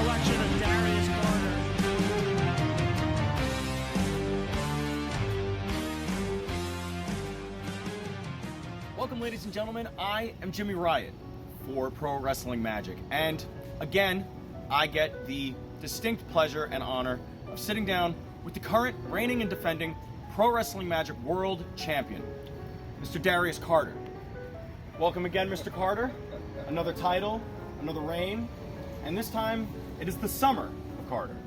selection of Darius Carter. Welcome, ladies and gentlemen. I am Jimmy Riot for Pro Wrestling Magic. And again, I get the distinct pleasure and honor of sitting down with the current reigning and defending Pro Wrestling Magic World Champion, Mr. Darius Carter. Welcome again, Mr. Carter. Another title, another reign, and this time it is the summer of Carter.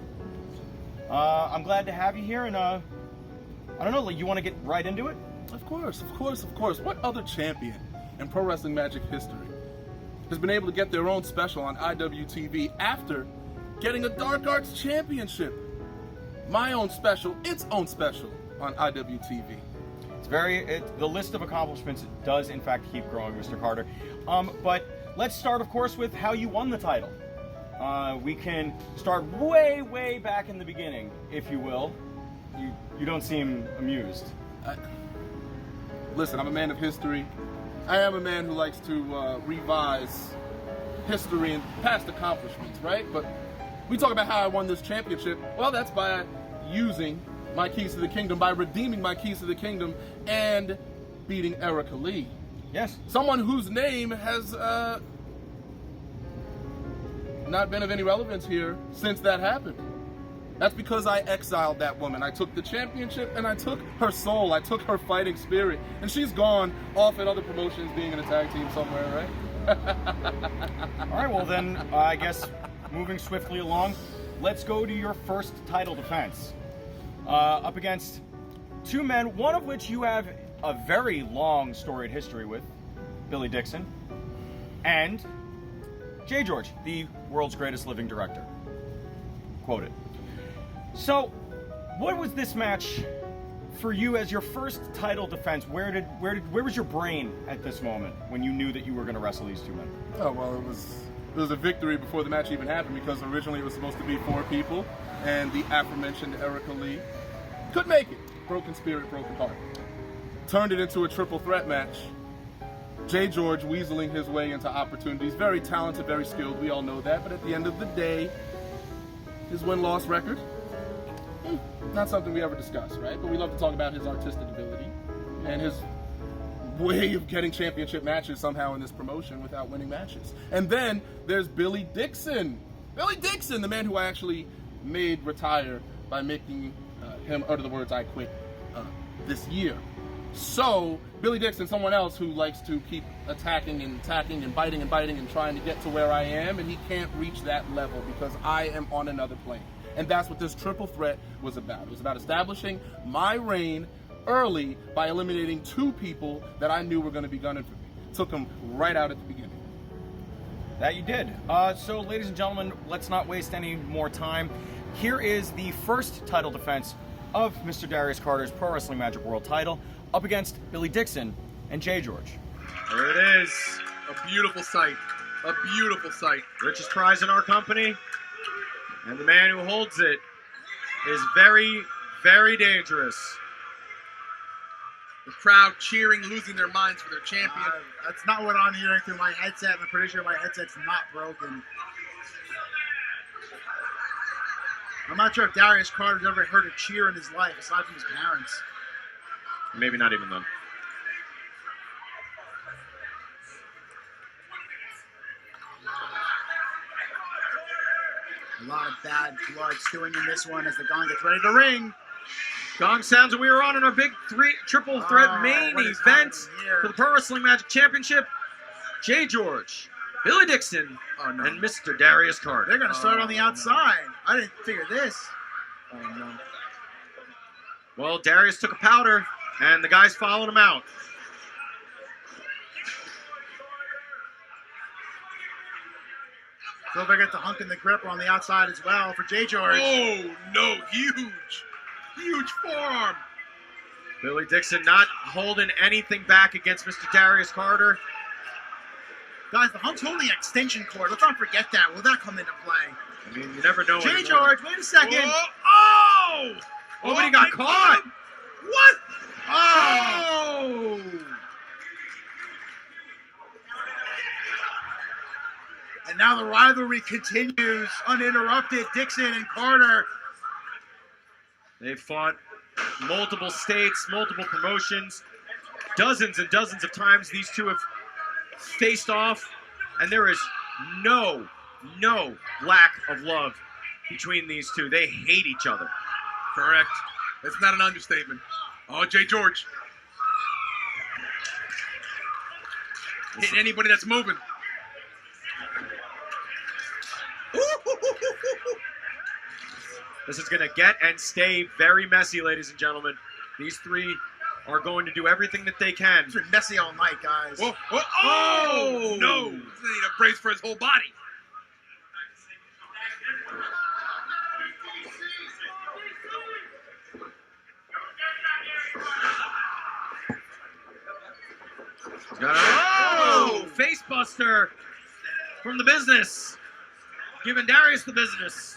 I'm glad to have you here, and I don't know, you want to get right into it? Of course. What other champion in Pro Wrestling Magic history has been able to get their own special on IWTV after getting a Dark Arts Championship? My own special, its own special on IWTV. The list of accomplishments does in fact keep growing, Mr. Carter. But let's start, of course, with how you won the title. We can start way back in the beginning, if you will. You don't seem amused. Listen, I'm a man of history. I am a man who likes to revise history and past accomplishments, right? But we talk about how I won this championship. Well, that's by using my keys to the kingdom, by redeeming my keys to the kingdom and beating Erica Lee. Yes. Someone whose name has not been of any relevance here since that happened. That's because I exiled that woman. I took the championship and I took her soul. I took her fighting spirit. And she's gone off at other promotions being in a tag team somewhere, right? All right, well then, I guess moving swiftly along, let's go to your first title defense. Up against two men, one of which you have a very long storied history with, Billy Dixon, and JGeorge, the world's greatest living director. Quoted. So, what was this match for you as your first title defense? Where was your brain at this moment when you knew that you were going to wrestle these two men? Oh, well, it was a victory before the match even happened, because originally it was supposed to be 4 people, and the aforementioned Erica Lee couldn't make it. Broken spirit, broken heart. Turned it into a triple threat match. JGeorge weaseling his way into opportunities. Very talented, very skilled, we all know that, but at the end of the day, his win-loss record, not something we ever discuss, right? But we love to talk about his artistic ability and his way of getting championship matches somehow in this promotion without winning matches. And then there's Billy Dixon. Billy Dixon, the man who I actually made retire by making him utter the words "I quit" this year. So Billy Dixon, someone else who likes to keep attacking and biting and trying to get to where I am, and he can't reach that level because I am on another plane. And that's what this triple threat was about. It was about establishing my reign early by eliminating 2 people that I knew were going to be gunning for me. Took them right out at the beginning. That you did. So, ladies and gentlemen, let's not waste any more time. Here is the first title defense of Mr. Darius Carter's Pro Wrestling Magic World title up against Billy Dixon and JGeorge. There it is. A beautiful sight. A beautiful sight. Richest prize in our company. And the man who holds it is very, very dangerous. The crowd cheering, losing their minds for their champion. That's not what I'm hearing through my headset, and I'm pretty sure my headset's not broken. I'm not sure if Darius Carter's ever heard a cheer in his life, aside from his parents. Maybe not even them. A lot of bad blood stewing in this one as the gong gets ready to ring. Gong sounds, and we are on in our big triple threat main event for the Pro Wrestling Magic Championship. JGeorge, Billy Dixon, and Mr. Darius Carter. They're going to start on the outside. I didn't figure this. Oh, no. Well, Darius took a powder, and the guys followed him out. So they get the hunk and the gripper on the outside as well for JGeorge. Oh, no, huge forearm. Billy Dixon not holding anything back against Mr. Darius Carter. Guys, the hunk's holding extension cord. Let's not forget that. Will that come into play? I mean, you never know. JGeorge, wait a second. Whoa. Oh! Oh, but he got caught. What? Oh! And now the rivalry continues uninterrupted. Dixon and Carter. They've fought multiple states, multiple promotions, dozens and dozens of times these two have faced off, and there is no lack of love between these two. They hate each other. Correct. That's not an understatement. Oh, JGeorge. Hitting anybody that's moving. This is going to get and stay very messy, ladies and gentlemen. These three are going to do everything that they can. It's been messy all night, guys. Whoa, whoa, oh, no. He's going to need a brace for his whole body. Face buster from the business. Giving Darius the business.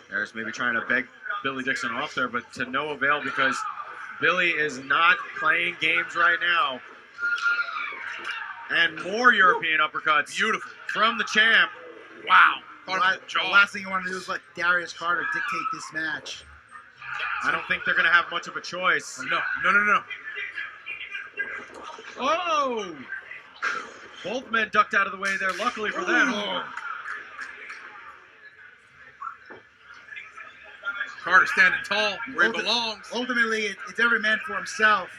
Darius maybe trying to beg Billy Dixon off there, but to no avail because Billy is not playing games right now. And more European uppercuts. Beautiful. From the champ. Wow. The last thing you want to do is let Darius Carter dictate this match. I don't think they're going to have much of a choice. No. Oh! Both men ducked out of the way there, luckily for them. Carter standing tall where he belongs. Ultimately, it's every man for himself.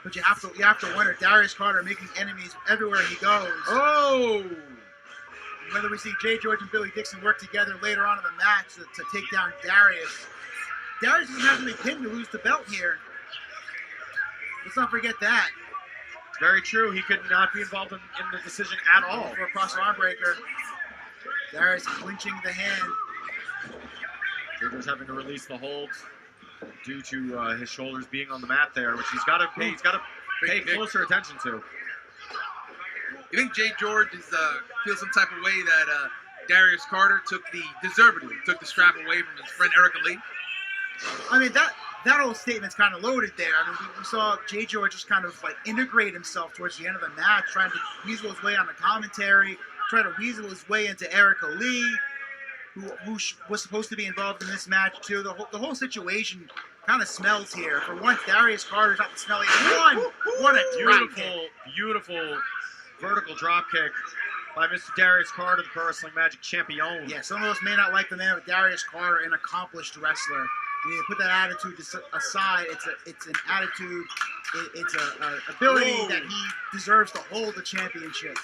But you have to wonder, Darius Carter making enemies everywhere he goes. Oh! Whether we see JGeorge and Billy Dixon work together later on in the match to take down Darius. Darius doesn't have to be pinned to lose the belt here. Let's not forget that. Very true. He could not be involved in the decision at all. For a cross arm breaker. Darius clinching the hand. JGeorge having to release the hold due to his shoulders being on the mat there, which he's got to pay closer attention to. You think JGeorge is feels some type of way that Darius Carter deservedly took the strap away from his friend Erica Lee? I mean, that whole statement's kind of loaded there. I mean, we saw JGeorge just kind of like integrate himself towards the end of the match, trying to weasel his way on the commentary, trying to weasel his way into Erica Lee, who was supposed to be involved in this match too. The whole situation kind of smells here. For once, Darius Carter's not the smelliest one. What a beautiful vertical drop kick by Mr. Darius Carter, the Pro Wrestling Magic champion. Yeah, some of us may not like the man, but Darius Carter, an accomplished wrestler. You need to put that attitude aside. It's an attitude. It's an ability that he deserves to hold the championship.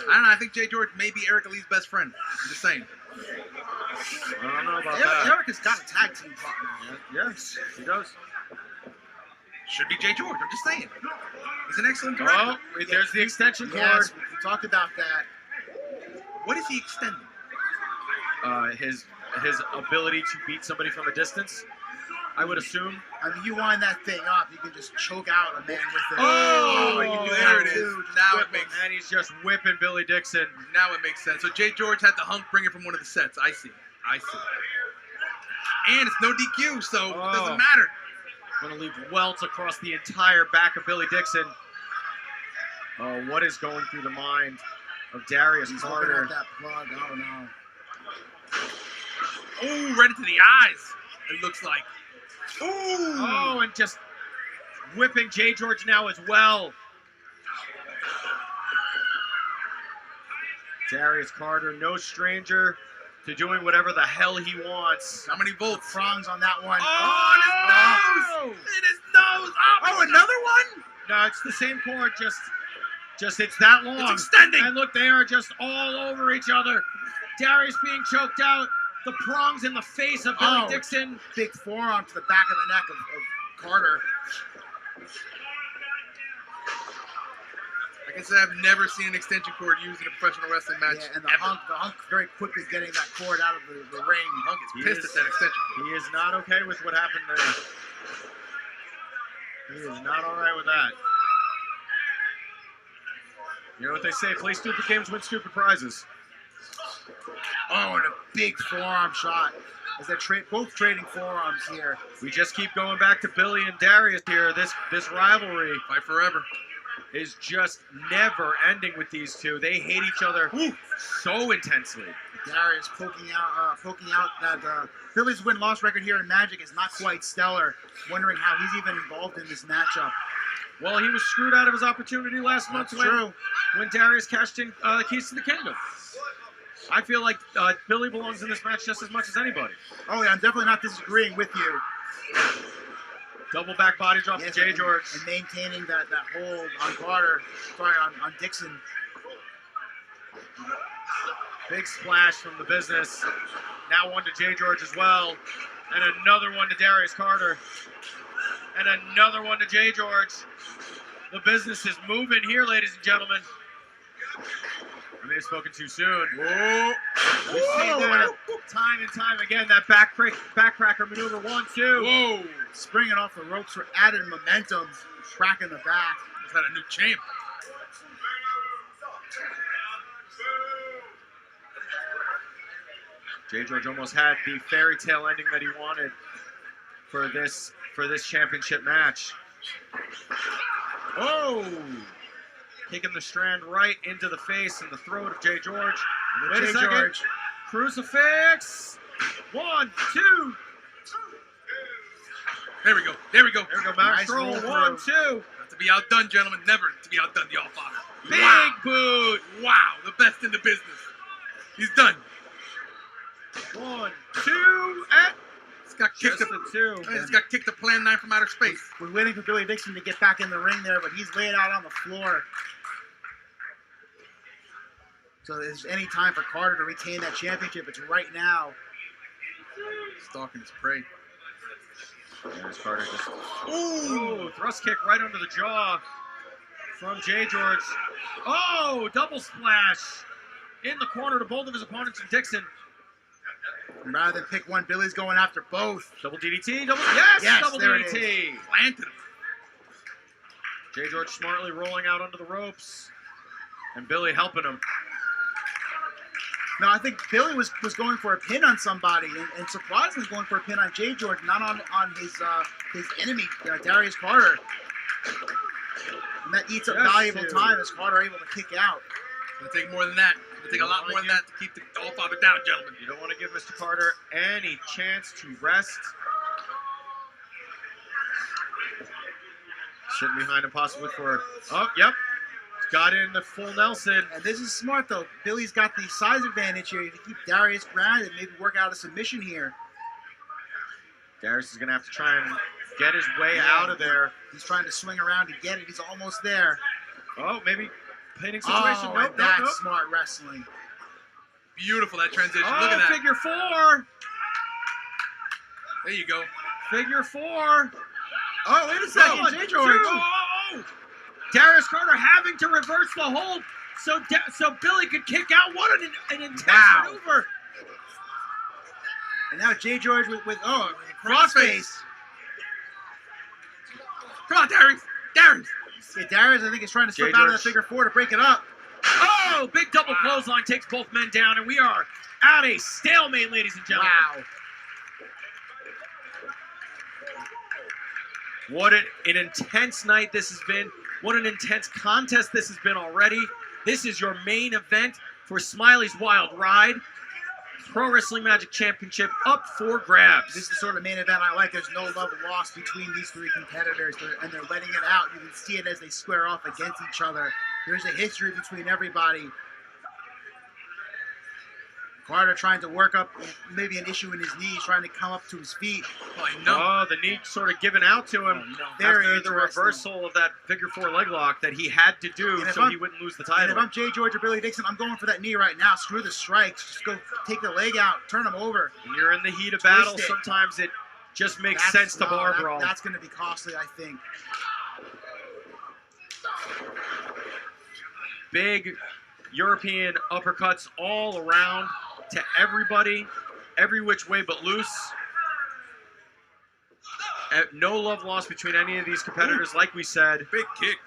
I don't know. I think JGeorge may be Erica Lee's best friend. I'm just saying. I don't know about that. Erica's got a tag team partner. Yes, he does. Should be JGeorge. I'm just saying. He's an excellent director. Oh, there's the extension cord. Yes, we talked about that. What is he extending? His ability to beat somebody from a distance, I would assume. I mean, you wind that thing up, you can just choke out a man with it. Oh, you can do there it is. Now it makes sense. And he's just whipping Billy Dixon. Now it makes sense. So JGeorge had the hunk bring it from one of the sets. I see. And it's no DQ, so it doesn't matter. Going to leave welts across the entire back of Billy Dixon. Oh, what is going through the mind of Darius Carter? At that plug. Oh, no. Oh, right into the eyes, it looks like. Ooh. Oh, and just whipping JGeorge now as well. Darius Carter, no stranger to doing whatever the hell he wants. How many volts? Prongs on that one. Oh, in his nose! In his nose! Oh, another one? No, it's the same cord, just it's that long. It's extending. And look, they are just all over each other. Darius being choked out. The prongs in the face of Billy Dixon. Big forearm to the back of the neck of Carter. Like I said, I've never seen an extension cord used in a professional wrestling match. Yeah, and the hunk very quickly getting that cord out of the ring. Hunk is pissed at that extension cord. He is not okay with what happened there. He is not all right with that. You know what they say, play stupid games, win stupid prizes. Oh, and a big forearm shot. as they're both trading forearms here. We just keep going back to Billy and Darius here. This rivalry Fight forever. is just never ending with these two. They hate each other so intensely. Darius poking out that Billy's win-loss record here in Magic is not quite stellar. Wondering how he's even involved in this matchup. Well, he was screwed out of his opportunity last month when Darius cashed in the keys to the kingdom. I feel like Billy belongs in this match just as much as anybody. Oh yeah, I'm definitely not disagreeing with you. Double back body drop to JGeorge. And maintaining that hold on Carter, on Dixon. Big splash from the business. Now one to JGeorge as well. And another one to Darius Carter. And another one to JGeorge. The business is moving here, ladies and gentlemen. I may have spoken too soon. Whoa. We've seen that time and time again. That backcracker maneuver. 1, 2. Whoa! Springing off the ropes for added momentum. Cracking the back. He's had a new champ. JGeorge almost had the fairy tale ending that he wanted for this championship match. Oh! Kicking the strand right into the face and the throat of JGeorge. Wait a second. Crucifix. 1, 2. There we go. There we go. There we go. Max Nice roll. roll 1, through. 2. Not to be outdone, gentlemen. Never to be outdone, the All-Father. Big boot. Wow, the best in the business. He's done. 1, 2, and He's got kicked just the the 2. He's got kicked to Plan 9 from outer space. We're waiting for Billy Dixon to get back in the ring there, but he's laid out on the floor. So if there's any time for Carter to retain that championship, it's right now. Stalking his prey. There's Carter just. Ooh! Thrust kick right under the jaw from JGeorge. Oh! Double splash in the corner to both of his opponents from Dixon. And rather than pick one, Billy's going after both. Double DDT. Double there it DDT. Planted him. JGeorge smartly rolling out under the ropes, and Billy helping him. No, I think Billy was going for a pin on somebody, and surprisingly going for a pin on JGeorge, not on his enemy, Darius Carter. And that eats up valuable time as Carter able to kick out. It'll take more than that. It'll take a lot more than that to keep the All-Father down, gentlemen. You don't want to give Mr. Carter any chance to rest. Sitting behind him possibly for, oh, yep. Got in the full Nelson. And this is smart, though. Billy's got the size advantage here to keep Darius grounded, maybe work out a submission here. Darius is going to have to try and get his way out of there. He's trying to swing around to get it. He's almost there. Oh, maybe pinning situation. Oh, that's smart wrestling. Beautiful, that transition. Oh, Look at that. figure 4. There you go. Figure 4. Oh, wait a second. JGeorge. Oh. Darius Carter having to reverse the hold so Billy could kick out. What an intense maneuver. And now JGeorge with crossface. Come on, Darius. Darius. Yeah, Darius, I think, is trying to slip out of that figure 4 to break it up. Oh, big double clothesline takes both men down, and we are at a stalemate, ladies and gentlemen. Wow. What an intense night this has been. What an intense contest this has been already. This is your main event for Smiley's Wild Ride. Pro Wrestling Magic Championship up for grabs. This is the sort of main event I like. There's no love lost between these three competitors, and they're letting it out. You can see it as they square off against each other. There's a history between everybody. Carter trying to work up maybe an issue in his knees, trying to come up to his feet. Oh, the knee sort of giving out to him after the reversal of that figure 4 leg lock that he had to do so he wouldn't lose the title. And if I'm JGeorge or Billy Dixon, I'm going for that knee right now. Screw the strikes. Just go take the leg out, turn him over. When you're in the heat of battle, sometimes it just makes sense to bar brawl. That's going to be costly, I think. Big European uppercuts all around to everybody, every which way but loose. No love lost between any of these competitors, like we said. Big kick.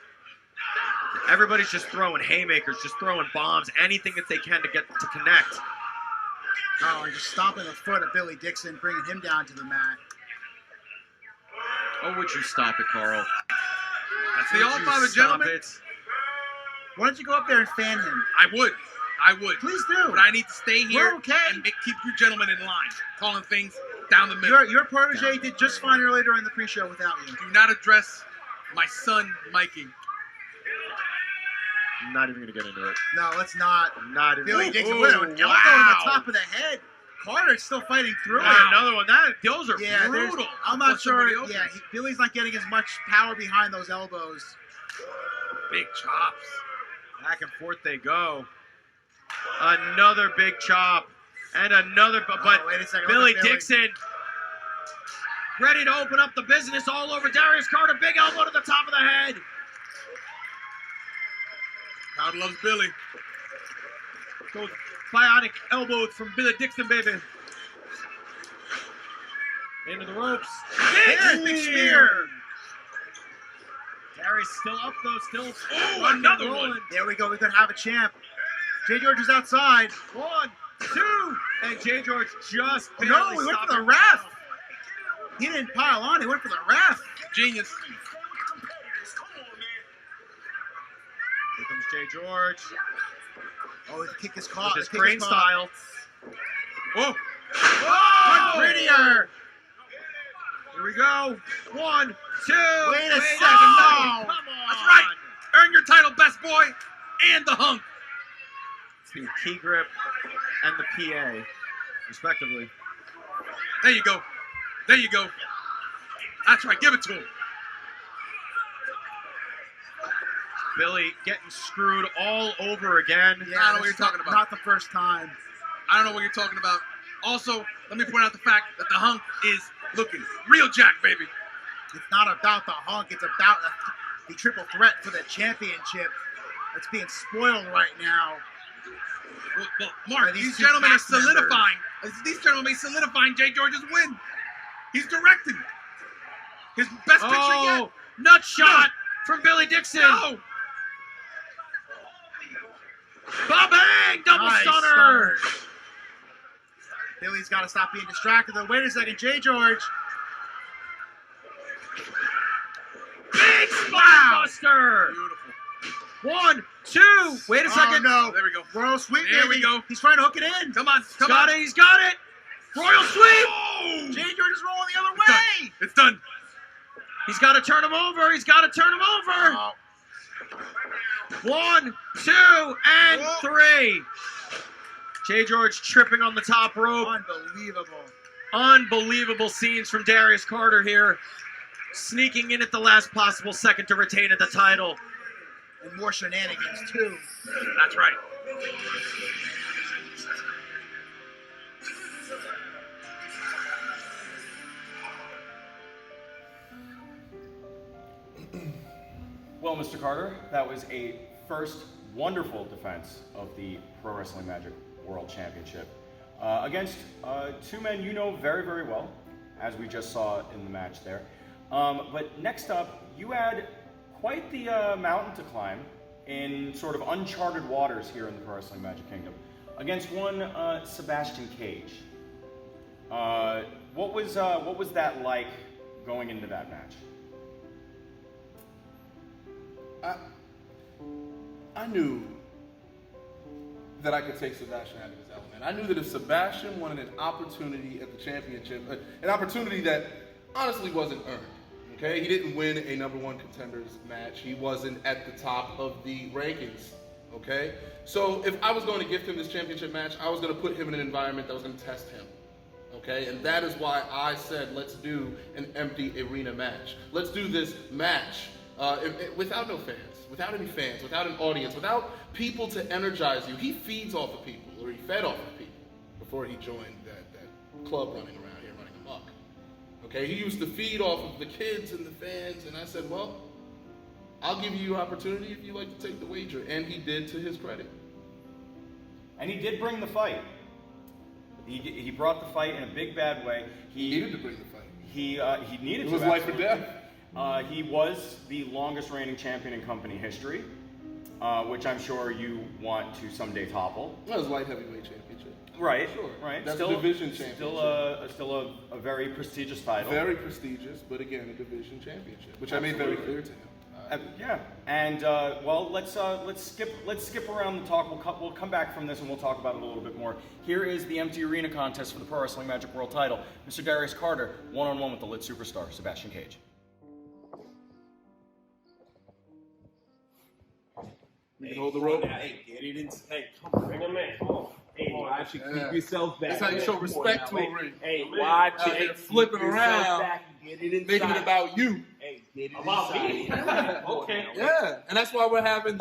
Everybody's just throwing haymakers, just throwing bombs, anything that they can to get to connect. Oh, and just stomping the foot of Billy Dixon, bringing him down to the mat. Oh, would you stop it, Carl? That's the Would All you Father, stop gentlemen. it? Why don't you go up there and fan him? I would. Please do. But I need to stay here We're okay. and keep you gentlemen in line, calling things down the middle. Your protege did just fine earlier during the pre-show without you. Do not address my son, Mikey. I'm not even gonna get into it. No, let's not. Not even. Billy Dixon Ooh, with an elbow in the wow. top of the head. Carter's still fighting through Wow, it. another one. Those are Yeah, brutal. I'm not sure. Somebody Yeah, Billy's not getting as much power behind those elbows. Big chops. Back and forth they go. Another big chop. And another, but wait a second, Billy look at Billy. Dixon ready to open up the business all over Darius Carter. Big elbow to the top of the head. God loves Billy. Those bionic elbows from Billy Dixon, baby. Into the ropes. Big spear. Darius still up though, still. Oh, rocking, another rolling. one. There we go. We could have a champ. JGeorge is outside. 1, 2, and JGeorge just Oh, no, barely he went for stopped the him. ref. He didn't pile on. He went for the ref. Genius. Here comes JGeorge Oh, the kick is with caught. his The kick is crane caught. style. Oh, Oh! Prettier. Here we go. 1, 2. Wait a second, Oh, no. come on. that's right. Earn your title, best boy, and the hunk. It's the key grip and the PA, respectively. There you go. There you go. That's right. Give it to him. Billy getting screwed all over again. Yeah, I don't know what that's you're talking about. Not the first time. I don't know what you're talking about. Also, let me point out the fact that the hunk is looking real jack, baby. It's not about the hunk. It's about the triple threat for the championship. It's being spoiled right now. Well, Mark, By these these two gentlemen are cast members. solidifying. These gentlemen are solidifying JGeorge's win. He's directing. His best picture yet. Oh, nut shot from Billy Dixon. No. Ba-bang! Double Nice stunner. Billy's got to stop being distracted, though. Wait a second, JGeorge. Big spine buster. Beautiful. 1, 2. Wait a second. Oh, no. There we go. Royal sweep. There we baby. go. He's trying to hook it in. Come on. He's Come got on. it. He's got it. Royal sweep. Oh! JGeorge is rolling the other It's done. way. It's done. He's got to turn him over. He's got to turn him over. Oh, 1, 2, and 3. JGeorge tripping on the top rope. unbelievable. Unbelievable scenes from Darius Carter here. Sneaking in at the last possible second to retain the title. And more shenanigans, too. That's right. Well, Mr. Carter, that was a first wonderful defense of the Pro Wrestling Magic World Championship against two men you know very, very well, as we just saw in the match there. But next up, you had quite the mountain to climb in sort of uncharted waters here in the Pro Wrestling Magic Kingdom against one Sebastian Cage. What was that like going into that match? I knew that I could take Sebastian out of his element. I knew that if Sebastian wanted an opportunity at the championship, an opportunity that honestly wasn't earned, okay? He didn't win a #1 contenders match. He wasn't at the top of the rankings, okay? So if I was going to gift him this championship match, I was going to put him in an environment that was going to test him, okay? And that is why I said, let's do an empty arena match. Let's do this match without no fans. Without any fans, without an audience, without people to energize you. He feeds off of people, or he fed off of people before he joined that club running around here, running amok. Okay, he used to feed off of the kids and the fans, and I said, well, I'll give you your opportunity if you like to take the wager, and he did, to his credit. And he did bring the fight. He brought the fight in a big bad way. He needed to bring the fight. He needed It to. was life or absolutely. death. He was the longest reigning champion in company history, which I'm sure you want to someday topple. That was light heavyweight championship. Right, Sure. right. That's Still, a division championship. Still a very prestigious title. Very prestigious, but again, a division championship, which I made very clear to him. Yeah, and well, let's skip around the talk. We'll come back from this and we'll talk about it a little bit more. Here is the empty arena contest for the Pro Wrestling Magic World Title. Mr. Darius Carter, one-on-one with the lit superstar Sebastian Cage. You can hold the rope. Hey, get it in. Hey, come on, bring him in. Come on. Hey, watch it. Keep yourself back. That's how you show respect to a Hey, ring. Hey, watch Out it. here Keep flipping yourself around, back and get it inside. making it about you. Hey, get it About me? inside. Okay. Yeah, and that's why we're having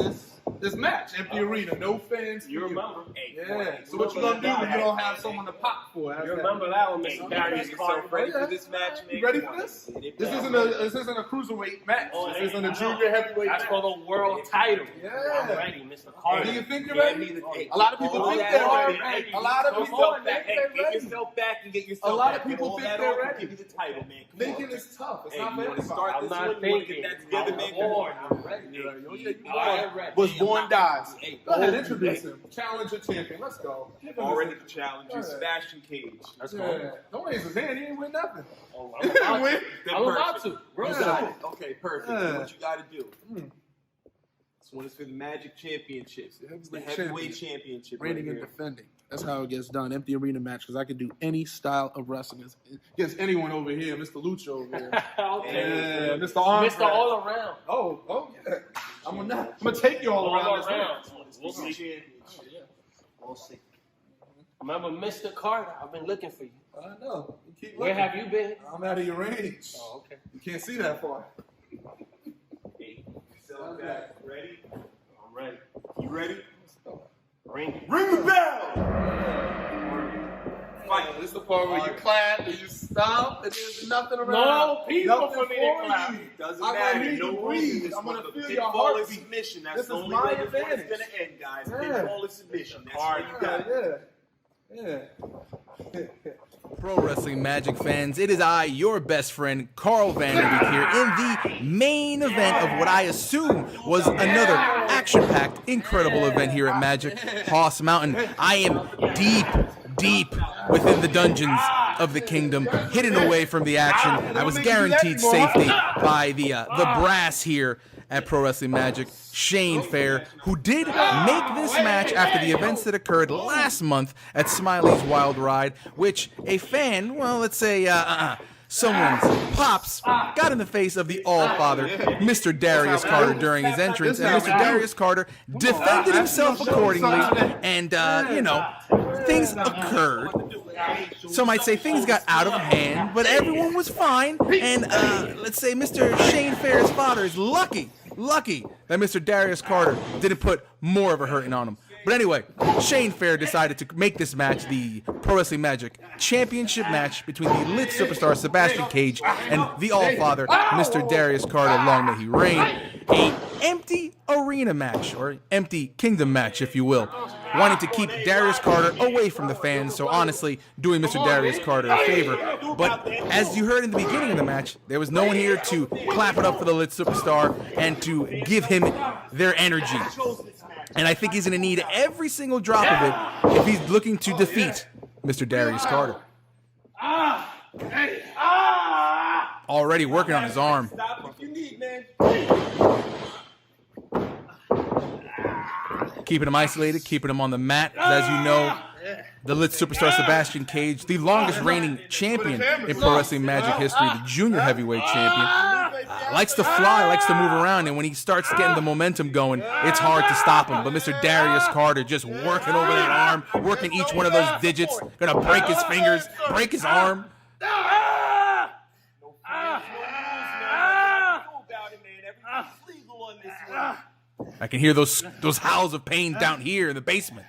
this match. Empty arena, no fans. You remember? Hey, Yeah. So what you gonna do when you don't have someone to pop for? You remember that one, Mr. Darius Carter? Ready for this match, man? You ready for this? This isn't a cruiserweight match. This isn't a junior heavyweight That's match. for the world title. Yeah. I'm ready, Mr. Carter. Do you think you're ready? A lot of people think they're ready. A lot of people think Hey, they're get ready. yourself back and get yourself A lot back. of people Hold think that they're off and ready. Give you the title, man. Come Thinking on. is tough. It's Hey, not you for want to everybody. start I'm this not one? You want to thinking. get that together, man? Come born. on. I'm ready. I'm ready. Was born dies. Hey, Go ahead, introduce him. Challenger champion. Let's go. already the challenger, Yeah. Sebastian Cage. Let's Yeah. go. Don't raise his hand. He ain't win nothing. Oh, He didn't win. I'm about to. You Yeah. got it. Okay, perfect. Yeah. What you got to do? Mm. This one is for the Magic Championships. The It's the heavyweight heavyweight championship. Reigning right and here. defending. That's how it gets done. Empty arena match because I could do any style of wrestling against anyone over here. Mr. Lucha over here. Okay. Yeah, Mr. Arm. Mr. All Around. Oh yeah. I'm gonna take you all around this match. We'll see. Championship. We'll see. Remember, Mr. Carter, I've been looking for you. I know. You keep Where looking. have you been? I'm out of your range. Oh, okay. You can't see that far. Hey, yourself back. Ready? I'm ready. You ready? Ring. Ring the bell! Fight. This is the part where you clap and you stop and there's nothing around. No people Nothing for me to clap. you. Doesn't I'm matter. gonna need No to rules breathe. in this I'm gonna one. feel The your pinfall is heartbeat. submission. That's This the is only my way this one is advantage. going to end, guys. Yeah. Pinfall is submission. That's where you got it. Yeah. Pro Wrestling Magic fans, it is I, your best friend, Carl Vanderbeek here in the main event of what I assume was another action-packed, incredible event here at Magic Hoss Mountain. I am deep within the dungeons of the kingdom, hidden away from the action. I was guaranteed safety by the brass here at Pro Wrestling Magic, Shane Fair, who did make this match after the events that occurred last month at Smiley's Wild Ride, which a fan, well, let's say, someone's pops got in the face of the All-Father, Mr. Darius Carter, during his entrance, and Mr. Darius Carter defended himself accordingly, and, things occurred. Some might say things got out of hand, but everyone was fine, and, let's say Mr. Shane Fair's father is lucky that Mr. Darius Carter didn't put more of a hurting on him. But anyway, Shane Fair decided to make this match the Pro Wrestling Magic Championship match between the lit superstar Sebastian Cage and the All-Father, Mr. Darius Carter, long may he reign. A empty arena match, or empty kingdom match, if you will. Wanting to keep Darius Carter away from the fans, so honestly, doing Mr. Darius Carter a favor. But as you heard in the beginning of the match, there was no one here to clap it up for the lit superstar and to give him their energy. And I think he's going to need every single drop of it if he's looking to defeat Mr. Darius Carter. Already working on his arm. Stop if you need, man. Keeping him isolated, keeping him on the mat. As you know, the lit superstar Sebastian Cage, the longest reigning champion in Pro Wrestling Magic history, the junior heavyweight champion, likes to fly, likes to move around, and when he starts getting the momentum going, it's hard to stop him. But Mr. Darius Carter just working over that arm, working each one of those digits, gonna break his fingers, break his arm. I can hear those howls of pain down here in the basement.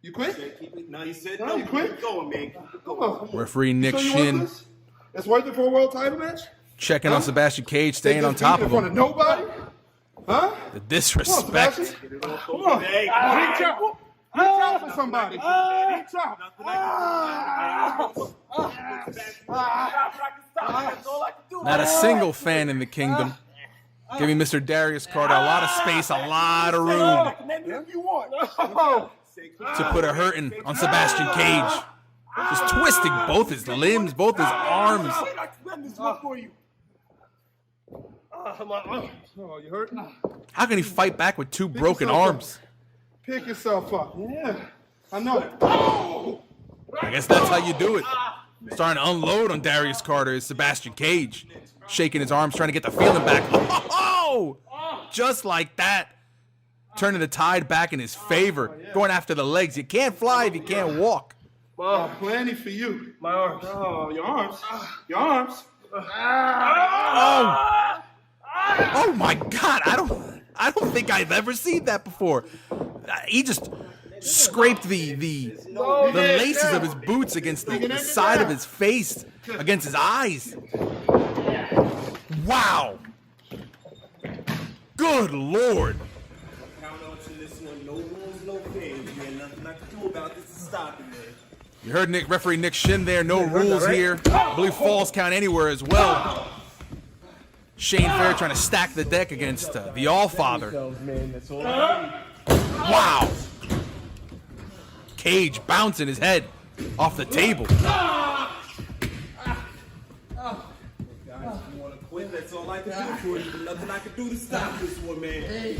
You quit? No, you said No, no. you quit? Keep it going, man. Keep it going. Come on. Referee Nick So you want Shin this? It's worth it for a world title match? checking on Sebastian Cage, staying Take on this top beat of in front him. of nobody? Huh? The Come on, disrespect. Sebastian. Come on. Reach out. Reach out for somebody. Reach out. Not a single fan in the kingdom. Giving Mr. Darius Carter a lot of space, a lot of room to put a hurting on Sebastian Cage. Just twisting both his limbs, both his arms. Oh, you hurting? How can he fight back with two broken arms? Pick yourself up. Yeah, I know. I guess that's how you do it. Starting to unload on Darius Carter is Sebastian Cage. Shaking his arms, trying to get the feeling back. Oh! Just like that. Turning the tide back in his favor. Going after the legs. You can't fly if you can't walk. Plenty for you. My arms. Oh, your arms. Your arms. Oh! Oh my God! I don't think I've ever seen that before. He just scraped the laces of his boots against the side of his face, against his eyes. Wow! Good Lord! You heard referee Nick Shin there. No rules here. I believe falls count anywhere as well. Shane Fair trying to stack the deck against the Allfather. Wow! Cage bouncing his head off the table. That's all I can do for you. Nothing I can do to stop this one, man.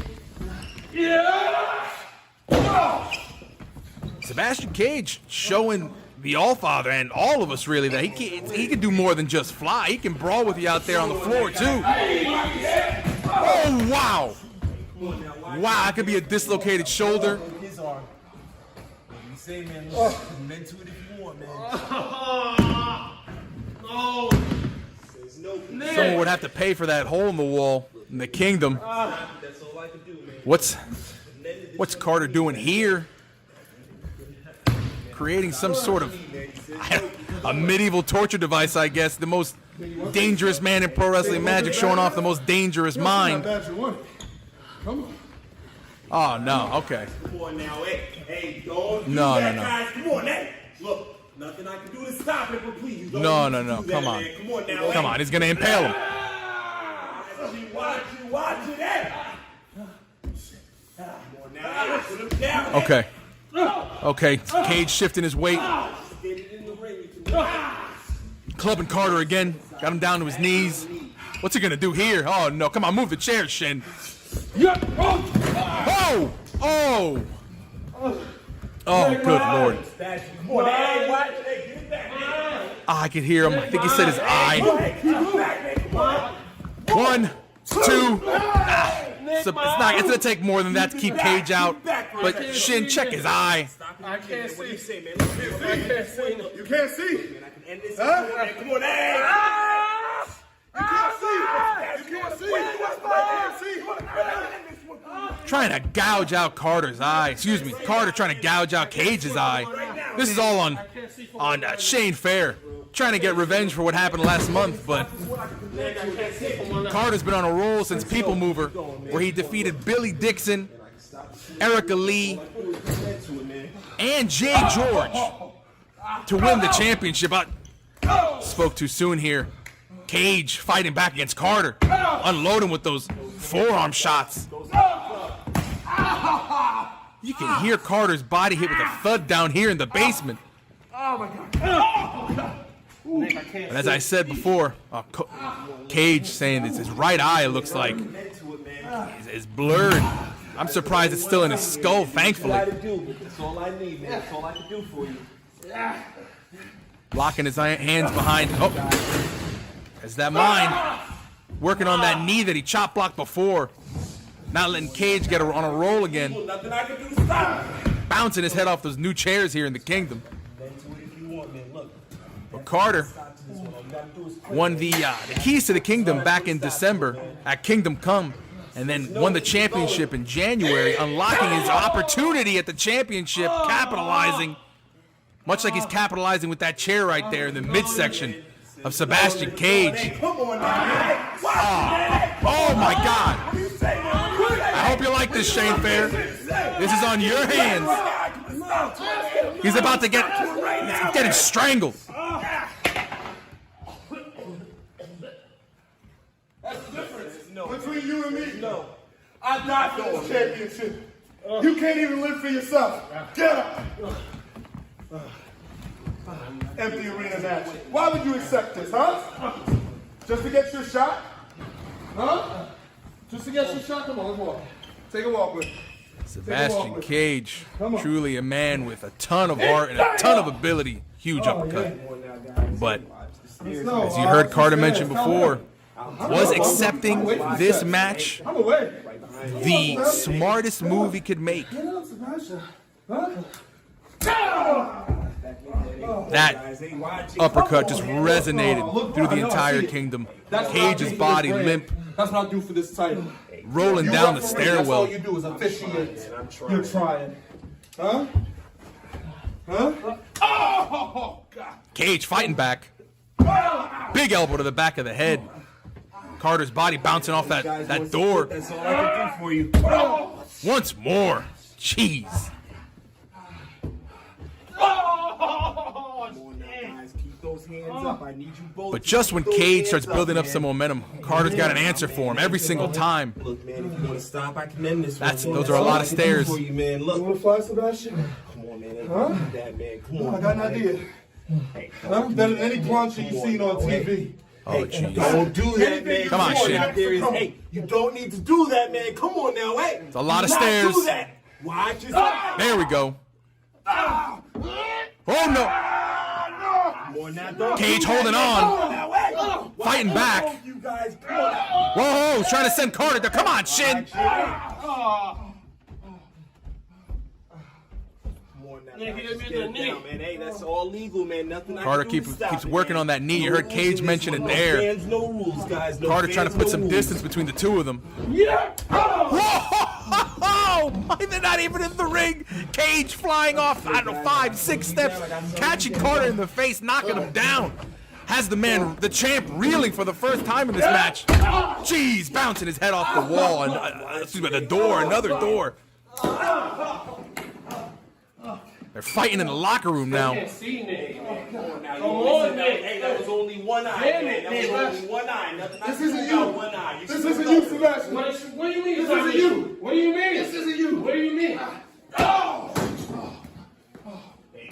Sebastian Cage showing the Allfather and all of us really that he can do more than just fly. He can brawl with you out there on the floor too. Oh wow! Wow, it could be a dislocated shoulder. His arm. You say, man, look, I'm into it if you want, man. No. Someone would have to pay for that hole in the wall in the kingdom. That's all I can do, man. What's Carter doing here? Creating some sort of a medieval torture device, I guess. The most dangerous man in pro wrestling magic, showing off the most dangerous mind. Oh no, okay. Come on now, hey, don't do No, that, no. guys. Come on, hey. Look, nothing I can do to stop it, but please don't No. do that, Come on. man. Come on now, Come on, he's gonna impale him. Watch it, hey. Come on now, put him down. Okay. Okay, Cage shifting his weight. Clubbing Carter again. Got him down to his knees. What's he gonna do here? Oh no, come on, move the chair, Shin. Oh! Oh! Oh, good Lord. I could hear him. I think he said his eye. 1, 2. So it's gonna take more than that to keep Cage out. But Shin, check his eye. I can't see. I can't see. You can't see? Huh? Come on, hey. You can't see. You can't see. I can't see. Trying to gouge out Carter's eye. Excuse me, Carter trying to gouge out Cage's eye. This is all on Shane Fair. Trying to get revenge for what happened last month, but Carter's been on a roll since People Mover, where he defeated Billy Dixon, Erica Lee, and JGeorge to win the championship. I spoke too soon here. Cage fighting back against Carter, unloading with those forearm shots. You can hear Carter's body hit with a thud down here in the basement. And as I said before, Cage saying that his right eye looks like is blurred. I'm surprised it's still in his skull, thankfully. That's all I need, man. That's all I can do for you. Locking his hands behind. Oh, there's that mind. Working on that knee that he chop blocked before. Not letting Cage get on a roll again. Nothing I can do to stop it. Bouncing his head off those new chairs here in the kingdom. But Carter won the keys to the kingdom back in December at Kingdom Come, and then won the championship in January, unlocking his opportunity at the championship, capitalizing, much like he's capitalizing with that chair right there in the midsection of Sebastian Cage. Oh my God. I hope you like this, Shane Fair. This is on your hands. He's about to get getting strangled. That's the difference between you I died for this championship. You can't even live for yourself. Get up. Empty arena match. Why would you accept this, huh? Just to get your shot? Huh? Just to get your shot? Come on, let's walk. Take a walk with me. Sebastian Cage, truly a man with a ton of heart and a ton of ability. Huge uppercut. But as you heard Carter mention before, was accepting this match the smartest move he could make. That uppercut just resonated through the entire kingdom. Cage's body limp, That's what I do for this title. rolling down the That's stairwell. all you do is officiate. You're trying. Huh? Huh? Oh, God. Cage fighting back. Big elbow to the back of the head. Carter's body bouncing off that door. That's all I can do for you. Once more. Jeez. Keep those hands up. I need you both. But just when Cage starts building up some momentum, Carter's got an answer for him every single time. Look, man, if you want to stop, I can end this. Those are a lot of stairs. For you, man. Look. You want to fly, Sebastian? Come on, man. Huh? That man. Come on. I got an idea. Huh? Better than any plancha you've seen on TV. Oh, jeez. Don't do that, man. Come on, Shin. Hey, you don't need to do that, man. Come on now, hey. It's a lot of Do not stairs. do that. Watch it. There we go. Oh, no. Cage holding on. Fighting back. You guys, come on now. Whoa, he's trying to send Carter there. Come on, Shin. Come on now. Just get it down, man. Hey, that's all legal, man. Nothing I Carter can do to stop keeps it, working man. on that knee. You No heard Cage rules in mention this it one. there. No fans, no rules, guys. No Carter trying to fans, put no some rules. distance between the two of them. Yeah. Whoa! They're not even in the ring. Cage flying off, I don't know, 5, 6 steps, catching Carter in the face, knocking him down. Has the man, the champ, reeling for the first time in this match. Jeez, bouncing his head off the wall and the door, another door. They're fighting in the locker room now. Come on, man. Hey, that was only one eye, man. That was only one eye. Nothing I This can do isn't about you. one eye. This isn't you, Sebastian. What do you mean? This isn't you. What do you mean? This isn't you. What do you mean?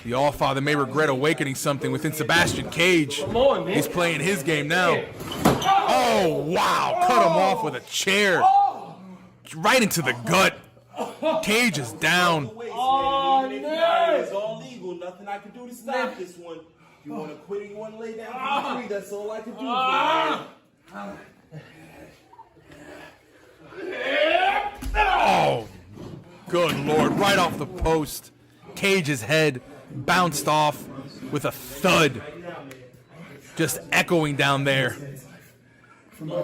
The Allfather may regret awakening something within Sebastian Cage. Come on, man. He's playing his game now. Oh, wow. Cut him off with a chair. Right into the gut. Cage is down. Oh, man. It's all legal. Nothing I can do to stop this one. You want to quit or you want to lay down for 3? That's all I can do for you, man. Oh, good Lord. Right off the post. Cage's head bounced off with a thud. Just echoing down there. No,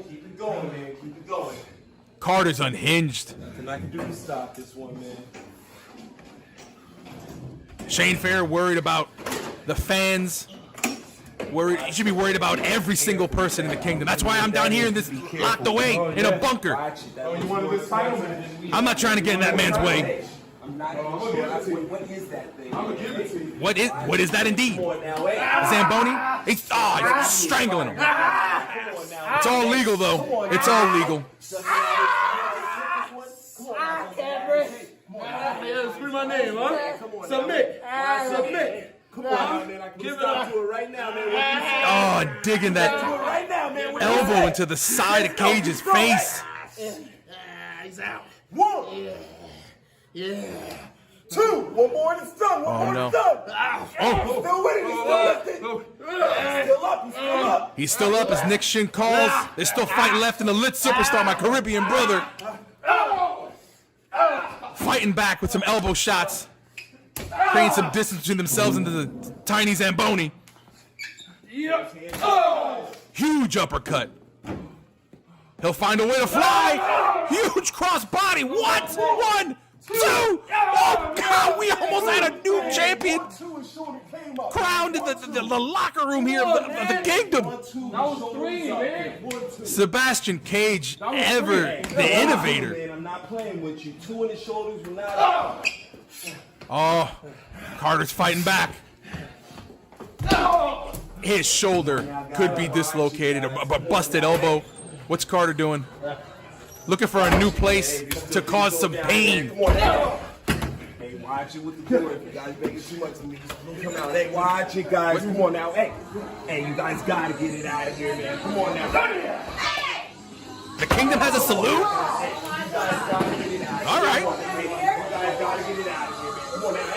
keep it going, man. Keep it going. Carter's unhinged. Nothing I can do to stop this one, man. Shane Fair worried about the fans. He should be worried about every single person in the kingdom. That's why I'm down here in this locked away in a bunker. Oh, you wanted this title, man? I'm not trying to get in that man's way. I'm not even sure. What is that thing? I'm gonna give it to you. What is that indeed? Come on now, hey. Zamboni? He's strangling him. It's all legal though. It's all legal. Scream my name, huh? Submit. Submit. Come on, man. I can stop to it right now, man. Oh, digging that Right now, man. elbow into the side of Cage's face. He's out. 1. Yeah. 2. One more and it's done. One more and it's done. Oh, Still winning. He's still up. He's still up. he's still up as Nick Shin calls. There's still fight left in the lit superstar, my Caribbean brother. Fighting back with some elbow shots. Creating some distance between themselves and the tiny Zamboni. Huge uppercut. He'll find a way to fly. Huge cross body. What? 1, 2. Oh, God. We almost had a new champion crowned in the locker room here of the kingdom. That was 3, man. Sebastian Cage, ever the innovator. Man, I'm not playing with you. 2 in the shoulders will not. Oh, Carter's fighting back. His shoulder could be dislocated, a busted elbow. What's Carter doing? looking for a new place to cause some pain. Come on now. Hey, watch it with the door. If you guys making too much of me, just come out. Hey, watch it, guys. Come on now. Hey, you guys gotta get it out of here, man. Come on now. The Kingdom has a salute? You guys gotta get it out. All right. You guys gotta get it out of here, man. Come on now.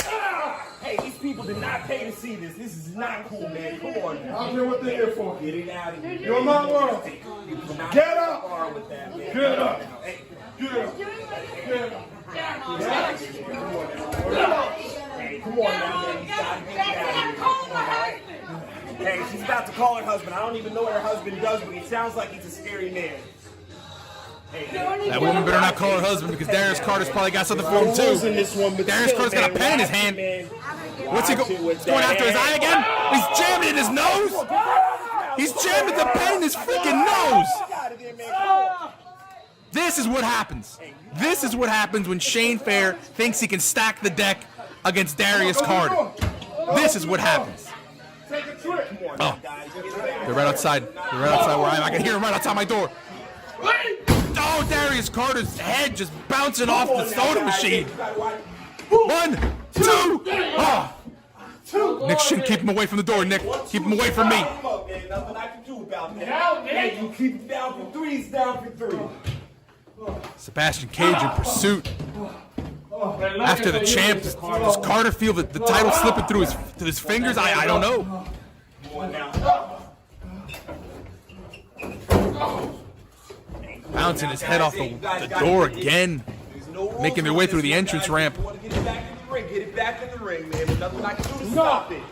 Hey, these people did not pay to see this. This is not cool, man. Come on now. I don't care what they're here for. Get it out of here. You're my world. Get up. With that, man. Get up. Hey, Get up. Get up. hey, come on now, man. You gotta get it out of here. Hey, she's about to call her husband. I don't even know what her husband does, but he sounds like he's a scary man. That woman better not call her husband because Darius Carter's probably got something for him too. Darius Carter's got a pen in his hand. What's he going after his eye again? He's jamming in his nose. He's jamming the pen in his freaking nose. This is what happens. This is what happens when Shane Fair thinks he can stack the deck against Darius Carter. This is what happens. Oh, they're right outside. They're right outside where I am. I can hear them right outside my door. Oh, Darius Carter's head just bouncing off the soda machine. 1, 2. Oh. Nick shouldn't keep him away from the door, Nick. Keep him away from me. Nothing I can do about that. Hey, you keep him down for 3, he's down for 3. Sebastian Cage in pursuit. After the champ, does Carter feel the title slipping through his fingers? I don't know. Bouncing his head off the door again. Making their way through the entrance ramp. Get it back in the ring, man. There's nothing I can do to stop it.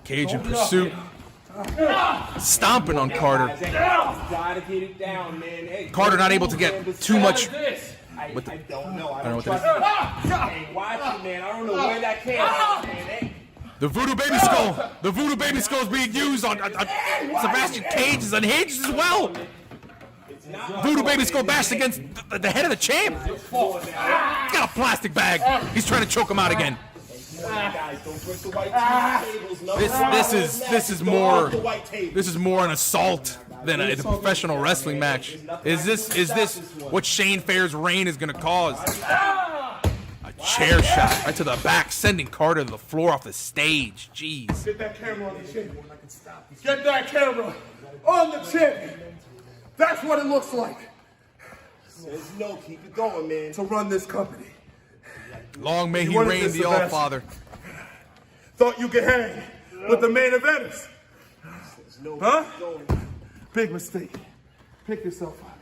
Cage in pursuit. Stomping on Carter. Gotta get it down, man. Hey, Carter not able to get too much. I don't know. I don't know what that is. Hey, watch it, man. I don't know where that came from, man. Hey. The Voodoo Baby Skull. The Voodoo Baby Skull is being used on Sebastian Cage is unhinged as well. Voodoo Baby Skull bashed against the head of the champ. He's got a plastic bag. He's trying to choke him out again. This is more an assault than a professional wrestling match. Is this what Shane Fair's reign is going to cause? A chair shot right to the back, sending Carter to the floor off the stage. Jeez. Get that camera on the chin. Get that camera on the chin. That's what it looks like. Says no, keep it going, man. To run this company. Long may he reign, the All-Father. Thought you could hang with the main eventers. Huh? Big mistake. Pick yourself up.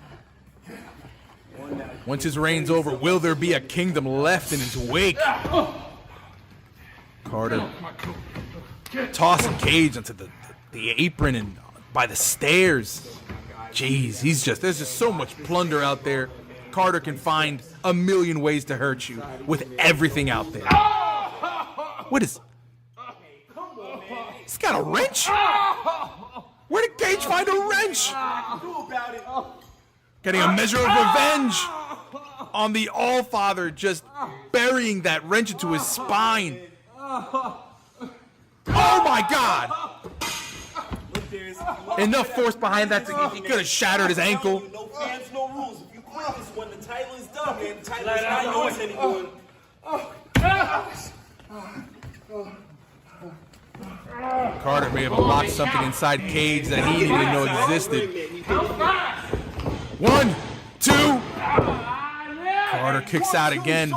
Once his reign's over, will there be a kingdom left in his wake? Carter tossing Cage onto the apron and by the stairs. Jeez, there's just so much plunder out there. Carter can find a million ways to hurt you with everything out there. What is... He's got a wrench? Where did Cage find a wrench? Getting a measure of revenge on the All-Father, just burying that wrench into his spine. Oh my God! Enough force behind that, he could have shattered his ankle. No fans, no rules. If you quit this one, the title is done, man. The title is not yours anymore. Carter may have unlocked something inside Cage that he didn't even know existed. 1, 2. Carter kicks out again.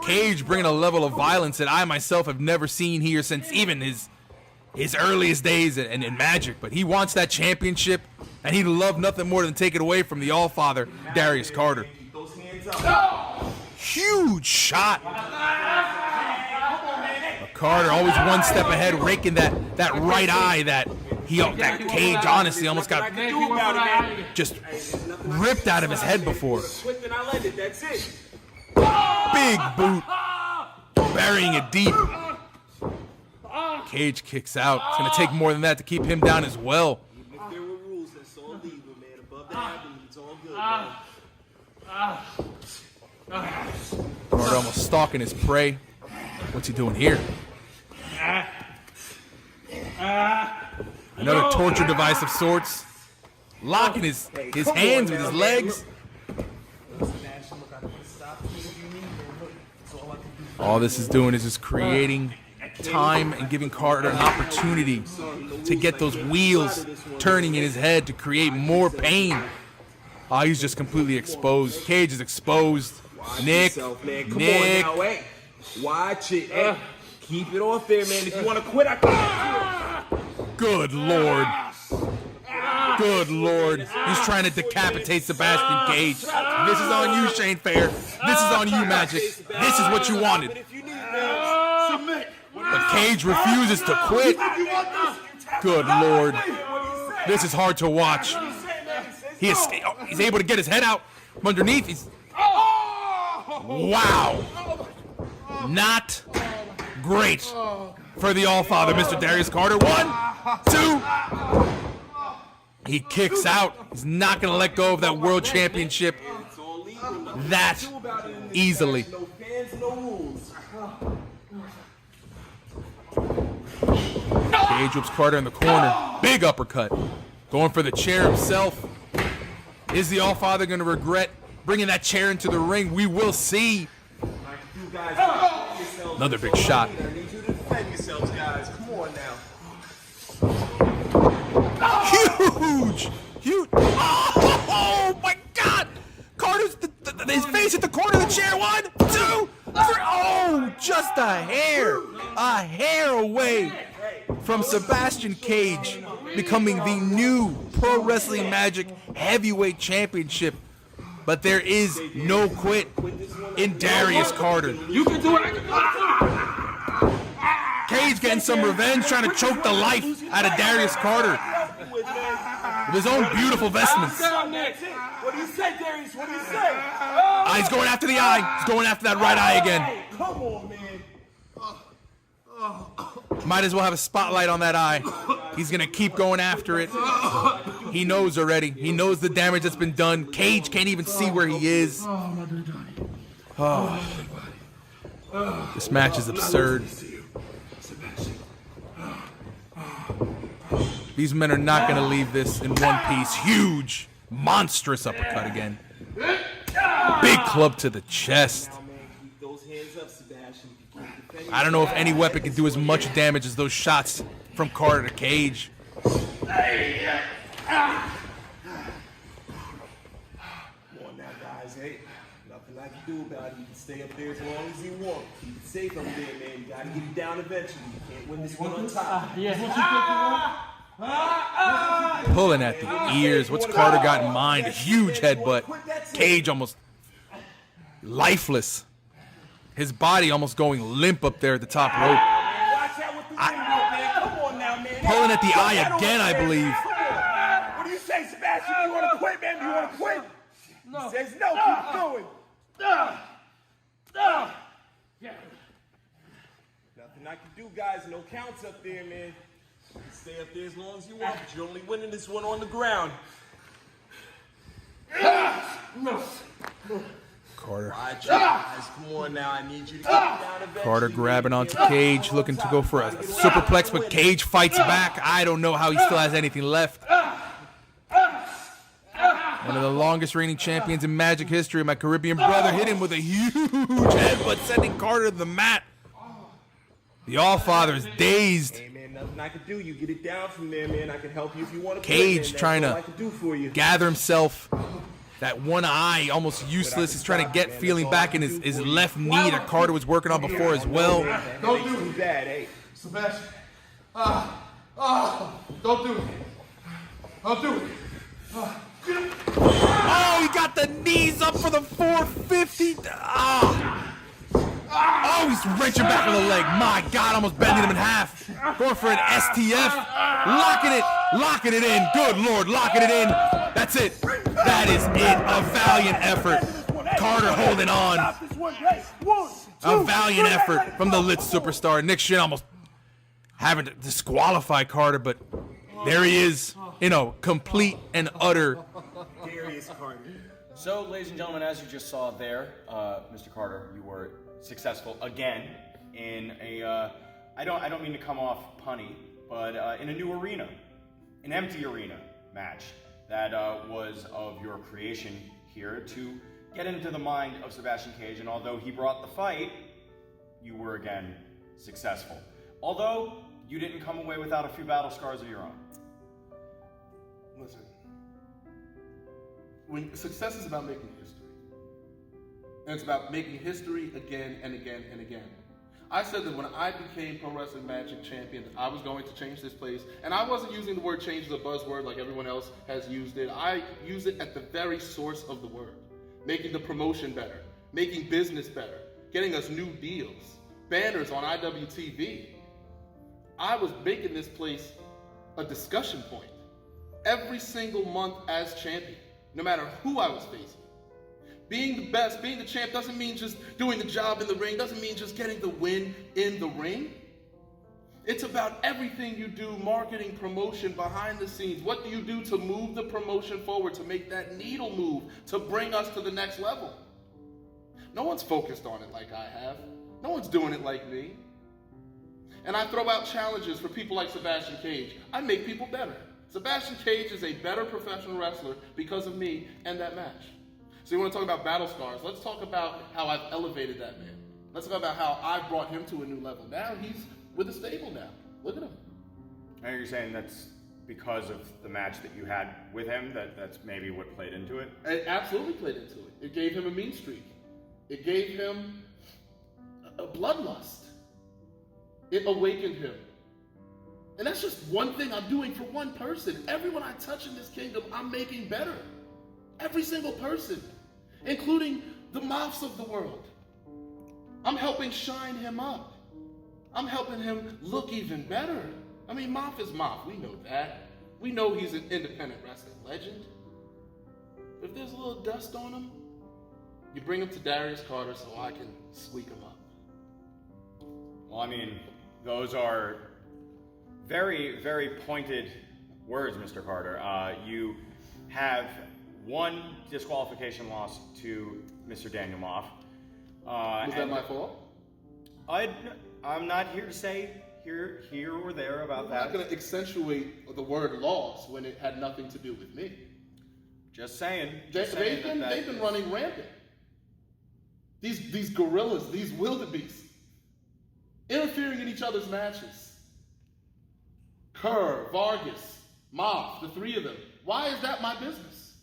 Cage bringing a level of violence that I myself have never seen here since even his earliest days in Magic. But he wants that championship, and he'd love nothing more than take it away from the All-Father, Darius Carter. Huge shot. Carter always one step ahead, raking that right eye that Cage honestly almost got just ripped out of his head before. Big boot, burying it deep. Cage kicks out. It's going to take more than that to keep him down as well. If there were rules, that's all legal, man. Above the happening, it's all good, man. Carter almost stalking his prey. What's he doing here? Another torture device of sorts. locking his hands with his legs. All this is doing is just creating time and giving Carter an opportunity to get those wheels turning in his head to create more pain. He's just completely exposed. Cage is exposed. Nick, Come on now, Nick. hey. Watch it. Hey, keep it off there, man. If you want to quit, I can. Good Lord. Good Lord. He's trying to decapitate Sebastian Cage. This is on you, Shane Fair. This is on you, Magic. This is what you wanted. But Cage refuses to quit. Good Lord. This is hard to watch. He's able to get his head out from underneath. Wow. Not great for the All-Father, Mr. Darius Carter. 1, 2. He kicks out. He's not going to let go of that world championship that easily. Cage whips Carter in the corner. Big uppercut. Going for the chair himself. Is the All-Father going to regret bringing that chair into the ring? We will see. Another big shot. I need you to defend yourselves, guys. Come on now. Huge! Oh my God! Carter's his face hit the corner of the chair. 1, 2, 3. Oh, just a hair away from Sebastian Cage becoming the new Pro Wrestling Magic Heavyweight Championship. But there is no quit in Darius Carter. You can do it. Cage getting some revenge, trying to choke the life out of Darius Carter with his own beautiful vestments. What do you say, Darius? What do you say? He's going after the eye. He's going after that right eye again. Come on, man. Might as well have a spotlight on that eye. He's going to keep going after it. He knows already. He knows the damage that's been done. Cage can't even see where he is. Oh. This match is absurd. These men are not going to leave this in one piece. Huge, monstrous uppercut again. Big club to the chest. I don't know if any weapon can do as much damage as those shots from Carter to Cage. Come on now, guys. Hey, nothing I can do about it. You can stay up there as long as you want. Keep it safe up there, man. You gotta get it down eventually. You can't win this one on top. Pulling at the ears. What's Carter got in mind? A huge headbutt. Cage almost lifeless. His body almost going limp up there at the top rope. Pulling at the eye again, I believe. What do you say, Sebastian? You want to quit, man? You want to quit? No. He says no. Keep going. Nothing I can do, guys. No counts up there, man. You can stay up there as long as you want, but you're only winning this one on the ground. Carter. Right, guys, come on now. I need you to get down eventually. Carter grabbing onto Cage, looking to go for a superplex, but Cage fights back. I don't know how he still has anything left. One of the longest reigning champions in Magic history, my Caribbean brother, hit him with a huge headbutt, sending Carter to the mat. The All-Father is dazed. Hey, man, nothing I can do. You get it down from there, man. I can help you if you want to. Cage quit, trying That's all I can do for you. to gather himself. That one eye almost useless. He's trying to get feeling back in his left knee that Carter was working on before as well. Don't do too bad, hey. Sebastian. Don't do it. Don't do it. Oh, he got the knees up for the 450. Oh, he's wrenching back on the leg. My God, almost bending him in half. Going for an STF. Locking it in. Good Lord, locking it in. That's it. That is it. A valiant effort. Carter holding on. A valiant effort from the lit superstar. Nick Shin almost having to disqualify Carter, but there he is, complete and utter. Darius Carter. So, ladies and gentlemen, as you just saw there, Mr. Carter, you were successful again in a, I don't mean to come off punny, but in a new arena, an empty arena match. that was of your creation here to get into the mind of Sebastian Cage, and although he brought the fight, you were again successful. Although you didn't come away without a few battle scars of your own. Listen, when success is about making history, and it's about making history again and again and again. I said that when I became Pro Wrestling Magic champion, I was going to change this place, and I wasn't using the word change as a buzzword like everyone else has used it. I use it at the very source of the word. Making the promotion better, making business better, getting us new deals, banners on IWTV. I was making this place a discussion point every single month as champion, no matter who I was facing. Being the best, being the champ doesn't mean just doing the job in the ring, doesn't mean just getting the win in the ring. It's about everything you do, marketing, promotion, behind the scenes. What do you do to move the promotion forward, to make that needle move, to bring us to the next level? No one's focused on it like I have. No one's doing it like me. And I throw out challenges for people like Sebastian Cage. I make people better. Sebastian Cage is a better professional wrestler because of me and that match. So you want to talk about battle scars? Let's talk about how I've elevated that man. Let's talk about how I brought him to a new level. Now he's with a stable now. Look at him. And you're saying that's because of the match that you had with him, that's maybe what played into it? It absolutely played into it. It gave him a mean streak. It gave him a bloodlust. It awakened him. And that's just one thing I'm doing for one person. Everyone I touch in this kingdom, I'm making better. Every single person, including the Moths of the world. I'm helping shine him up. I'm helping him look even better. I mean, Moth is Moth. We know that. We know he's an independent wrestling legend. If there's a little dust on him, you bring him to Darius Carter so I can squeak him up. Well, I mean, those are very, very pointed words, Mr. Carter. You have one disqualification loss to Mr. Daniel Moff. Was that my fault? I'm not here to say here or there about that. I'm not going to accentuate the word loss when it had nothing to do with me. Just saying. They've been running rampant. These gorillas, these wildebeests, interfering in each other's matches. Kerr, Vargas, Maff, the three of them. Why is that my business?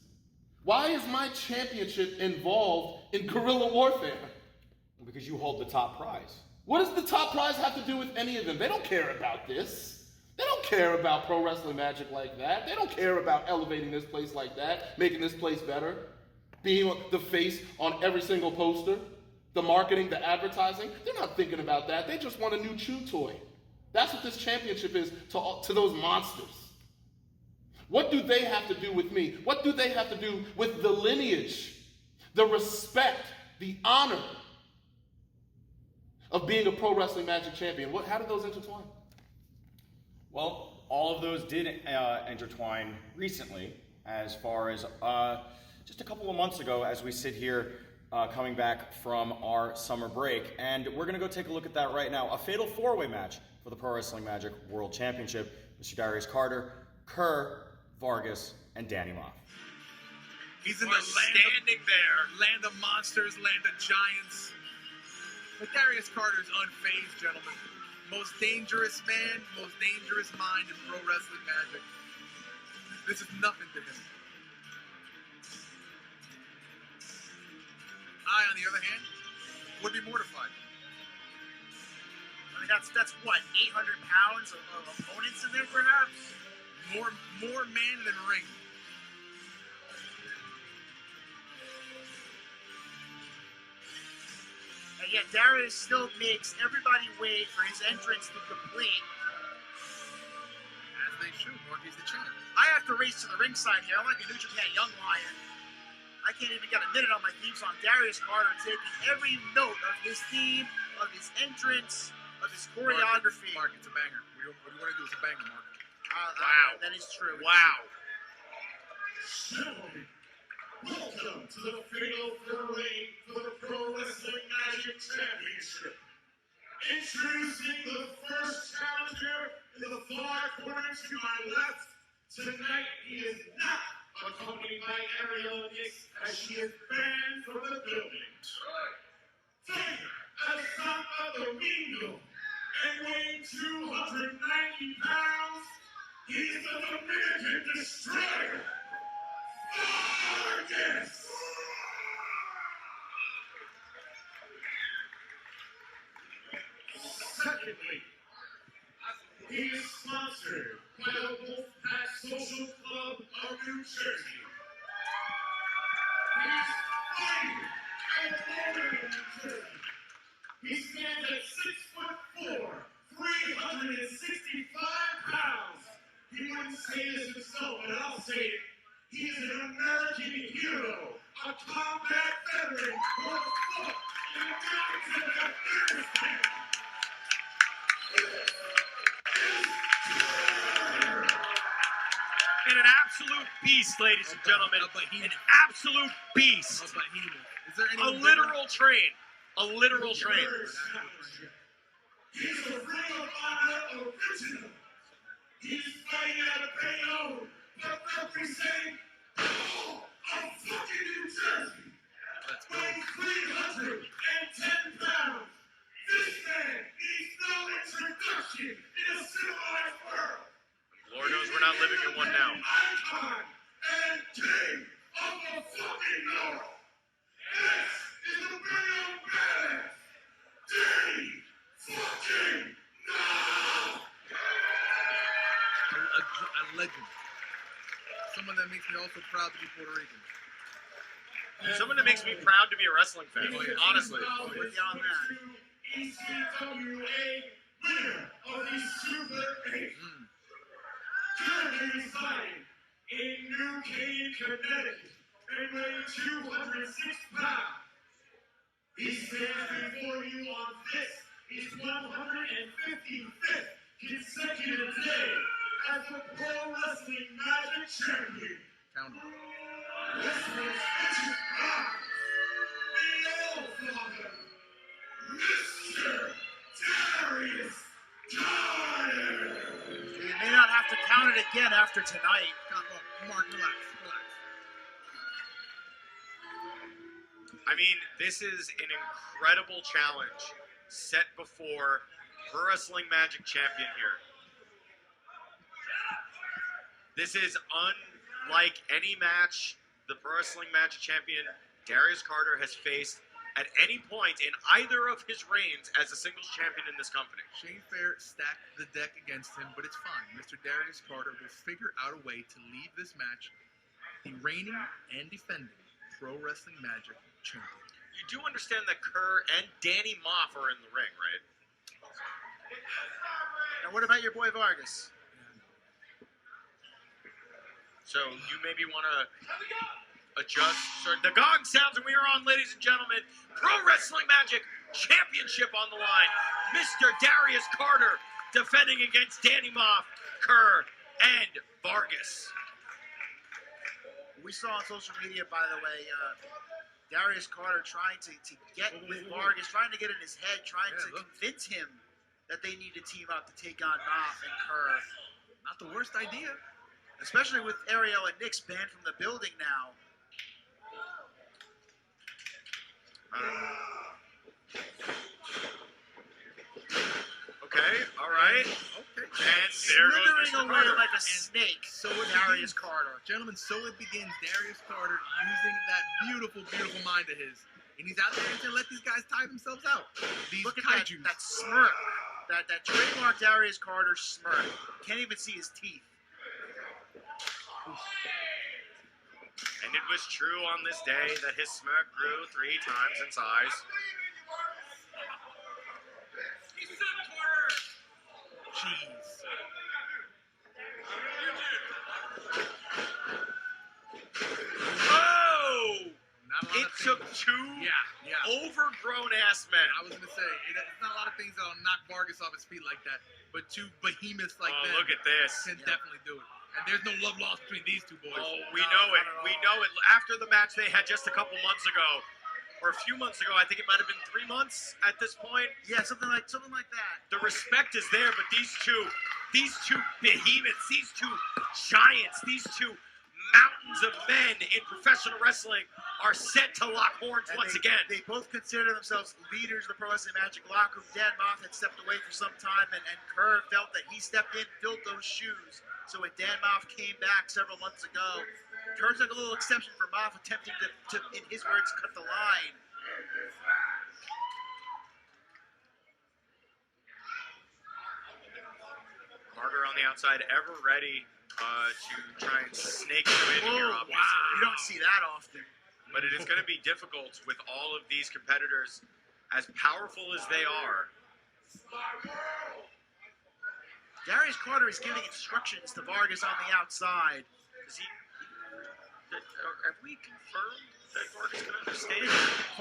Why is my championship involved in guerrilla warfare? Because you hold the top prize. What does the top prize have to do with any of them? They don't care about this. They don't care about Pro Wrestling Magic like that. They don't care about elevating this place like that, making this place better, being the face on every single poster, the marketing, the advertising. They're not thinking about that. They just want a new chew toy. That's what this championship is to those monsters. What do they have to do with me? What do they have to do with the lineage, the respect, the honor of being a Pro Wrestling Magic champion? How do those intertwine? Well, all of those did intertwine recently, as far as just a couple of months ago, as we sit here coming back from our summer break. And we're going to go take a look at that right now. A fatal four-way match for the Pro Wrestling Magic World Championship. Mr. Darius Carter, Kerr, Vargas, and Danny Moth. He's in the land of monsters, land of giants. But Darius Carter's unfazed, gentlemen. Most dangerous man, most dangerous mind in Pro Wrestling Magic. This is nothing to him. I, on the other hand, would be mortified. I mean, that's what, 800 pounds of opponents in there, perhaps? More man than ring. And yet Darius still makes everybody wait for his entrance to complete. As they should, Mark, he's the champ. I have to race to the ringside here. I'm like a New Japan Young Lion. I can't even get a minute on my theme song. Darius Carter taking every note of his theme, of his entrance, of his choreography. Mark, it's a banger. What you want to do is a banger, Mark. Wow. That is true. Wow. Welcome to the fatal four-way for the Pro Wrestling Magic Championship. Introducing the first challenger in the far corner to my left. Tonight, he is not accompanied by Ariel Nix as she is banned from the building. Taker, a son of the Wingo, and weighing 290 pounds, he's the Dominican Destroyer, Vargas! Secondly, he is sponsored by the Wolfpack Social Club of New Jersey. He's fighting at Florida, New Jersey. He stands at 6'4", 365 pounds. He wouldn't say this himself, but I'll say it. He is an American hero, a combat veteran who has fought in the mountains of Afghanistan. And an absolute beast, ladies and gentlemen. An absolute beast. Is there A literal train. A literal train. He's a Ring of Honor original. He's fighting out of Bayonne, but representing all of fucking New Jersey. Weighing 310 pounds. This man needs no introduction in a civilized world. Lord knows we're not living in one now. Icon and king of the fucking North. This is the Bayonne Badass. Danny fucking Moth. A legend. Someone that makes me also proud to be Puerto Rican. Someone that makes me proud to be a wrestling fan, honestly. With you on that. ECWA winner of the Super 8. Currently residing in New Canaan, Connecticut, and weighing 206 pounds. He stands before you on this, his 155th consecutive day as the Pro Wrestling Magic Champion. This was featured by the All-Father, Mr. Darius Carter. You may not have to count it again after tonight. Mark, relax. I mean, this is an incredible challenge set before Pro Wrestling Magic Champion here. This is unlike any match the Pro Wrestling Magic Champion Darius Carter has faced at any point in either of his reigns as a singles champion in this company. Shane Fair stacked the deck against him, but it's fine. Mr. Darius Carter will figure out a way to leave this match the reigning and defending Pro Wrestling Magic champion. You do understand that Kerr and Danny Moff are in the ring, right? Now, what about your boy Vargas? So you maybe want to adjust. So the gong sounds and we are on, ladies and gentlemen. Pro Wrestling Magic Championship on the line. Mr. Darius Carter defending against Danny Moff, Kerr, and Vargas. We saw on social media, by the way, Darius Carter trying to get with Vargas, trying to get in his head, trying to convince him that they need to team up to take on Maff and Kerr. Not the worst idea. Especially with Ariel and Nix banned from the building now. Okay, all right. Okay. And there goes Slithering Mr. away Carter. like a snake. So it Darius begins. Carter. Gentlemen, so it begins. Darius Carter using that beautiful, beautiful mind of his. And he's out there to let these guys tie themselves out. These Look at kaijus. that smirk. That trademark Darius Carter smirk. Can't even see his teeth. And it was true on this day that his smirk grew 3 times in size. Jeez. Oh! Not a lot It of took things. 2 Yeah. overgrown ass men. I was gonna say it's not a lot of things that'll knock Vargas off his feet like that, but 2 behemoths like Oh, them look at this. can definitely do it. And there's no love lost between these 2 boys. Oh, we know it. We know it. After the match they had just a couple months ago, or a few months ago, I think it might have been 3 months at this point. Yeah, something like that. The respect is there, but these two behemoths, these 2 giants, these 2 mountains of men in professional wrestling are set to lock horns once again. They both consider themselves leaders of the Pro Wrestling Magic locker room. Dan Moth had stepped away for some time, and Kerr felt that he stepped in, filled those shoes. So when Dan Moth came back several months ago, Kerr took a little exception for Moth, attempting to, in his words, cut the line. Carter on the outside, ever ready to try and snake you in here, obviously. Wow. You don't see that often. But it is going to be difficult with all of these competitors, as powerful as they are. Darius Carter is giving instructions to Vargas on the outside. Have we confirmed that Vargas can understand?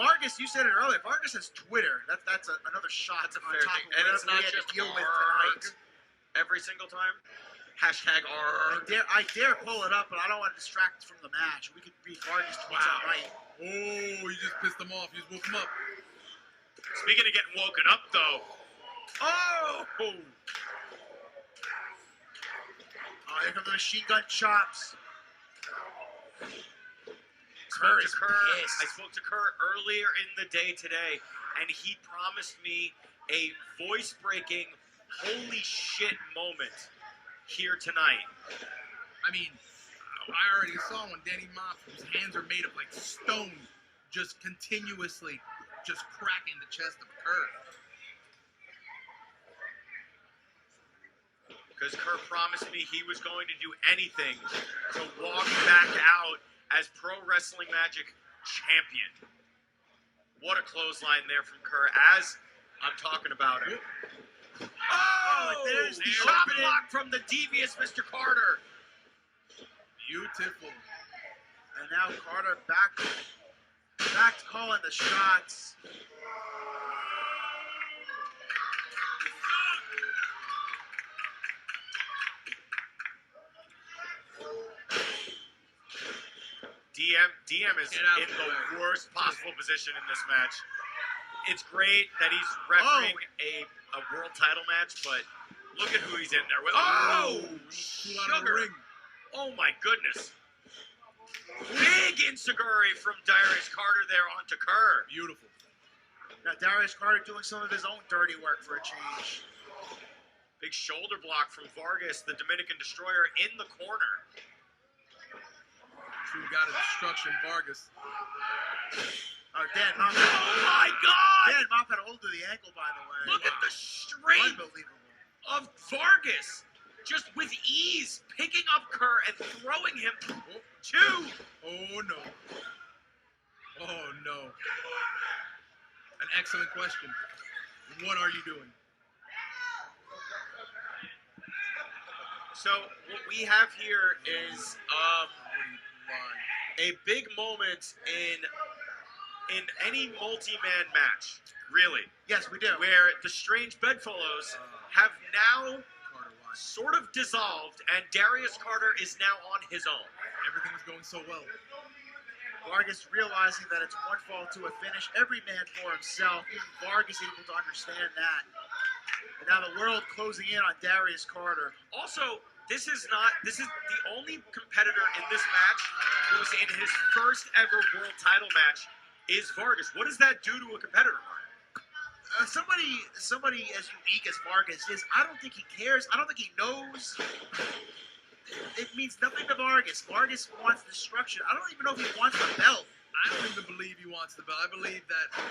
Vargas, you said it earlier. Vargas has Twitter. That's another shot. That's a on fair top thing. of And whatever it's not we had to just deal with ARG tonight. every single time. Hashtag ARG. I dare pull it up, but I don't want to distract from the match. We could read Vargas tweets all night. Oh, you just pissed them off. You just woke them up. Speaking of getting woken up, though. Oh! Oh, here come the machine gun chops. Kerr is pissed. I spoke to Kerr earlier in the day today, and he promised me a voice-breaking, holy shit moment here tonight. I mean, I already saw when Danny Moff, whose hands are made of like stone, just continuously just cracking the chest of Kerr. Because Kerr promised me he was going to do anything to walk back out as Pro Wrestling Magic champion. What a clothesline there from Kerr as I'm talking about him. Oh, there's the chop opening. block from the devious Mr. Carter. Beautiful. And now Carter back to calling the shots. DM is in the worst possible position in this match. It's great that he's refereeing a world title match, but look at who he's in there with. Oh, sugar. Oh my goodness. Big insecurity from Darius Carter there onto Kerr. Beautiful. Now Darius Carter doing some of his own dirty work for a change. Big shoulder block from Vargas, the Dominican Destroyer, in the corner. True God of destruction, Vargas. Oh, Dan Moff. Oh my God! Dan Moff had a hold of the ankle, by the way. Look at the strength Unbelievable. of Vargas. Just with ease, picking up Kerr and throwing him to. Oh no. Oh no. An excellent question. What are you doing? So what we have here is a big moment in any multi-man match, really. Yes, we do. Where the Strange Bedfellows have now sort of dissolved, and Darius Carter is now on his own. Everything was going so well. Vargas realizing that it's one fall to a finish. Every man for himself. Even Vargas able to understand that. And now the world closing in on Darius Carter. Also, this is the only competitor in this match who's in his first ever world title match is Vargas. What does that do to a competitor, Mark? Somebody as unique as Vargas is, I don't think he cares. I don't think he knows. It means nothing to Vargas. Vargas wants destruction. I don't even know if he wants the belt. I don't even believe he wants the belt. I believe that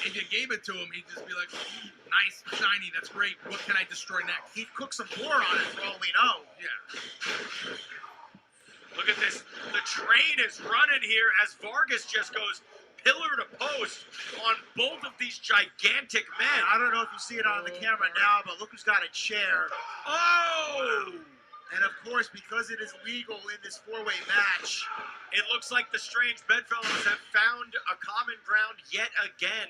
if you gave it to him, he'd just be like, nice, shiny, that's great. What can I destroy next? He'd cook some more on it for all we know. Yeah. Look at this. The train is running here as Vargas just goes pillar to post on both of these gigantic men. I don't know if you see it on the camera now, but look who's got a chair. Oh! And of course, because it is legal in this four-way match, it looks like the Strange Bedfellows have found a common ground yet again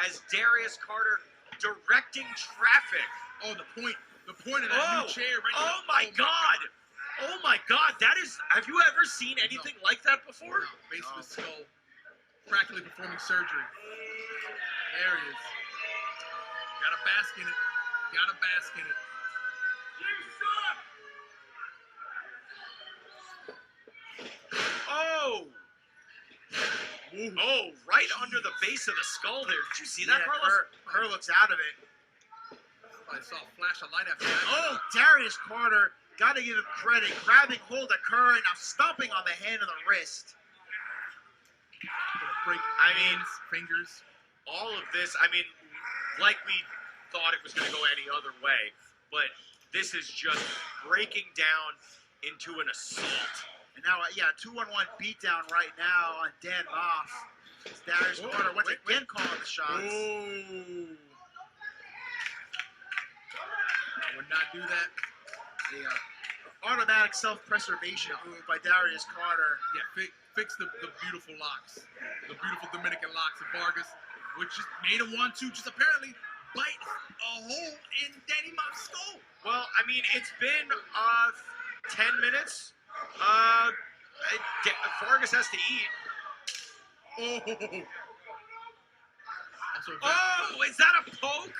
as Darius Carter directing traffic. Oh, the point of that new chair right now. Oh my God! Oh my God, that is, have you ever seen anything like that before? No, base of his skull, practically performing surgery. There he is. Gotta bask in it. Gotta bask in it. You suck! Oh, right under the base of the skull there. Did you see that, Yeah, Carlos? Kerr looks out of it. I saw a flash of light after that. Oh, Darius Carter, got to give him credit, grabbing hold of Kerr and now stomping on the hand and the wrist. Break fingers. All of this, I mean, like we thought it was going to go any other way, but this is just breaking down into an assault. And now, 2-on-1 beatdown right now on Dan Moff. It's Darius Carter once again calling the shots. Oh. I would not do that. The automatic self-preservation move by Darius Carter. Yeah, fix the beautiful locks. The beautiful Dominican locks of Vargas, which just made him want to just apparently bite a hole in Danny Moff's skull. Well, I mean, it's been 10 minutes. Vargas has to eat. Oh. Also, Oh, is that a poke?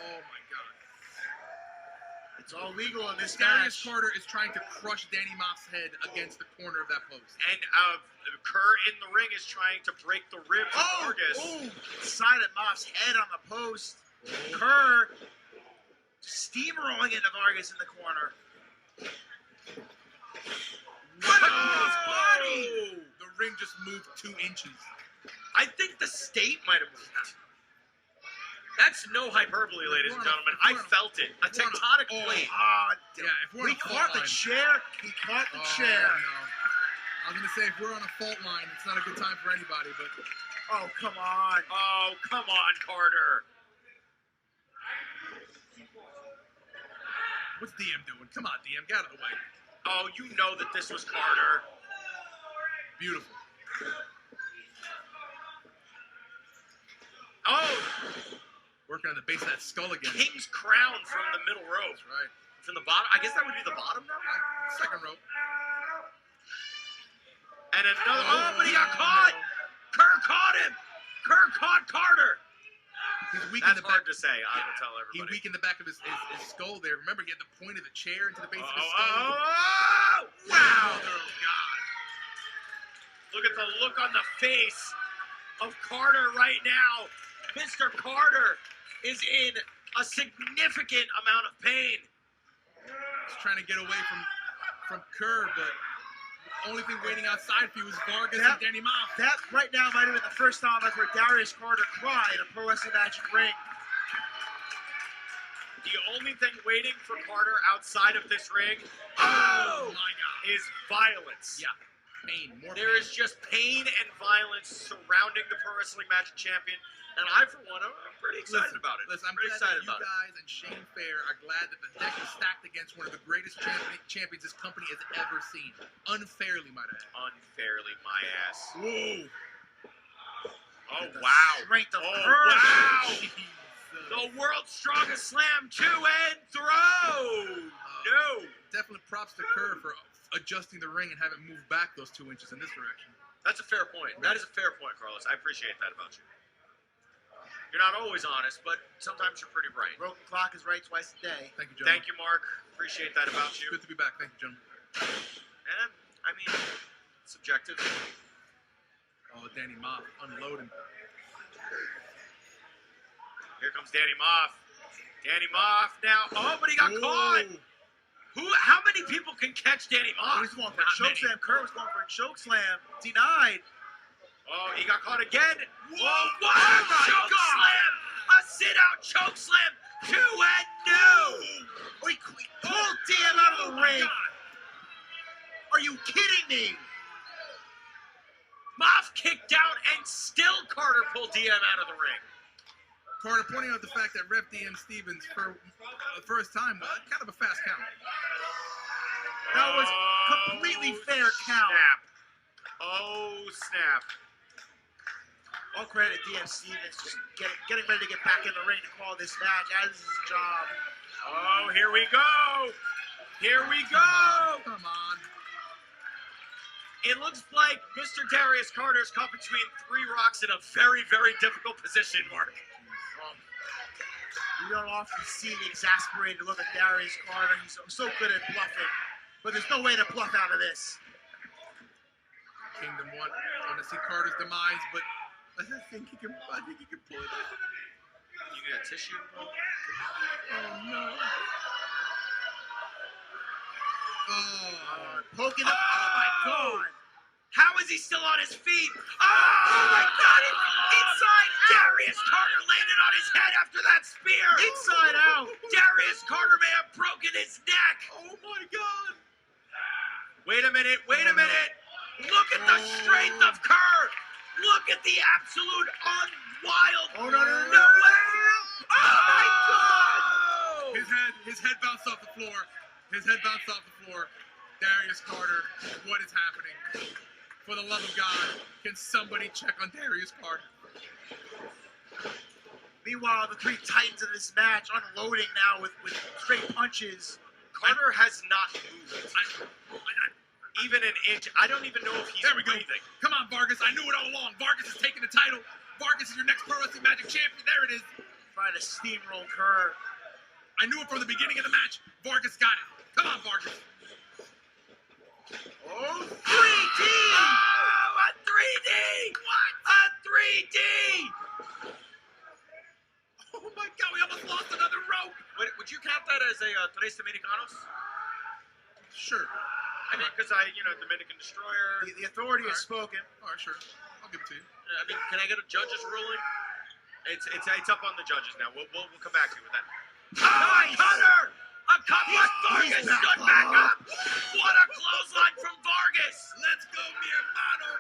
oh my God. It's all legal in this Darius match. Carter is trying to crush Danny Moff's head against the corner of that post. And Kerr in the ring is trying to break the ribs of Vargas. Side of Moff's head on the post. Kerr steamrolling into Vargas in the corner. What his body? The ring just moved 2 inches. I think the state might have moved. That's no hyperbole, ladies and gentlemen. I felt it. A tectonic plate. Yeah, if we're He on a caught fault the line. chair. He caught the chair. No. I was gonna say if we're on a fault line, it's not a good time for anybody. But Oh, come on. Oh, come on, Carter. what's DM doing? Come on, DM, get out of the way. Oh, you know that this was Carter. Beautiful. Oh, Working on the base of that skull again. King's crown from the middle rope. That's right. From the bottom. I guess that would be the bottom now. Second rope. And another. Oh, but he got caught. Kerr caught him. Kerr caught Carter. He's weak in That's the back. hard to say. I will tell He everybody. weakened the back of his skull there. Remember, he had the point of the chair into the base of his Oh, skull. wow. Oh, God. Look at the look on the face of Carter right now. Mr. Carter is in a significant amount of pain. He's trying to get away from Kerr, but the only thing waiting outside for you is Vargas and Danny Moff. That right now might have been the first time I've heard Darius Carter cry in a Pro Wrestling Magic ring. The only thing waiting for Carter outside of this ring, Oh, my God. is violence. Yeah. Pain. More There pain. is just pain and violence surrounding the Pro Wrestling Magic Champion, and I, for one, I'm pretty excited about it. Listen, I'm pretty glad excited that you about it. guys and Shane Fair are glad that the deck is stacked against one of the greatest champions this company has ever seen. Unfairly, might I add. Unfairly, my ass. Whoa. Oh, wow. Strength of Oh, Kerr. wow. Jesus. The world's strongest slam, 2 and throw. No. Definitely props to Kerr for adjusting the ring and having it move back those 2 inches in this direction. That's a fair point. That is a fair point, Carlos. I appreciate that about you. You're not always honest, but sometimes you're pretty bright. Broken clock is right twice a day. Thank you, gentlemen. Thank you, Mark. Appreciate that about you. Good to be back. Thank you, gentlemen. And, I mean, subjective. Oh, Danny Moff unloading. Here comes Danny Moff. Danny Moff now. Oh, but he got caught. How many people can catch Danny Moff? He's going for a Not choke many. slam. Kerr was going for a choke slam. Denied. Oh, he got caught again. Whoa, what Oh a my choke God. slam! A sit-out choke slam. 2 and no. Oh, he pulled DM out of the ring. God. Are you kidding me? Moff kicked out, and still Carter pulled DM out of the ring. Carter pointing out the fact that Ref DM Stevens, for the first time, kind of a fast count. That was completely fair count. Snap. Oh, snap. All credit to DM Stevens, just getting ready to get back in the ring to call this match. As is his job. Oh, here we go. Here we go. Come on. It looks like Mr. Darius Carter's caught between 3 rocks in a very, very difficult position, Mark. You don't often see the exasperated look at Darius Carter. He's so good at bluffing. But there's no way to bluff out of this. Kingdom want to see Carter's demise, but I think he can pull it off. You got tissue? Oh no. Oh, Poking up. Oh my God. How is he still on his feet? Oh my God! Inside out! Darius Carter landed on his head after that spear! Inside out. Darius Carter may have broken his neck! oh my God. Wait a minute, wait a minute! Look at the strength of Kerr! Look at the absolute unwild... Oh, no. No way! Oh my God! His head bounced off the floor. Darius Carter, what is happening? For the love of God, can somebody check on Darius Carter? Meanwhile, the three titans of this match unloading now with straight punches. Carter has not moved. Even an inch. I don't even know if he's There we go. breathing. Come on, Vargas. I knew it all along. Vargas is taking the title. Vargas is your next Pro Wrestling Magic champion. There it is. Trying to steamroll Kerr. I knew it from the beginning of the match. Vargas got it. Come on, Vargas. Oh, 3D! Oh, a 3D! What? A 3D! Oh my God, we almost lost another rope. Would you count that as a Tres Dominicanos? Sure. I mean, because Dominican Destroyer. The authority has spoken. All right, sure. I'll give it to you. I mean, can I get a judge's ruling? It's up on the judges now. We'll come back to you with that. Nice! Cutter! A couple of Vargas he's back stood back up. up! What a clothesline from Vargas! Let's go, mi hermano.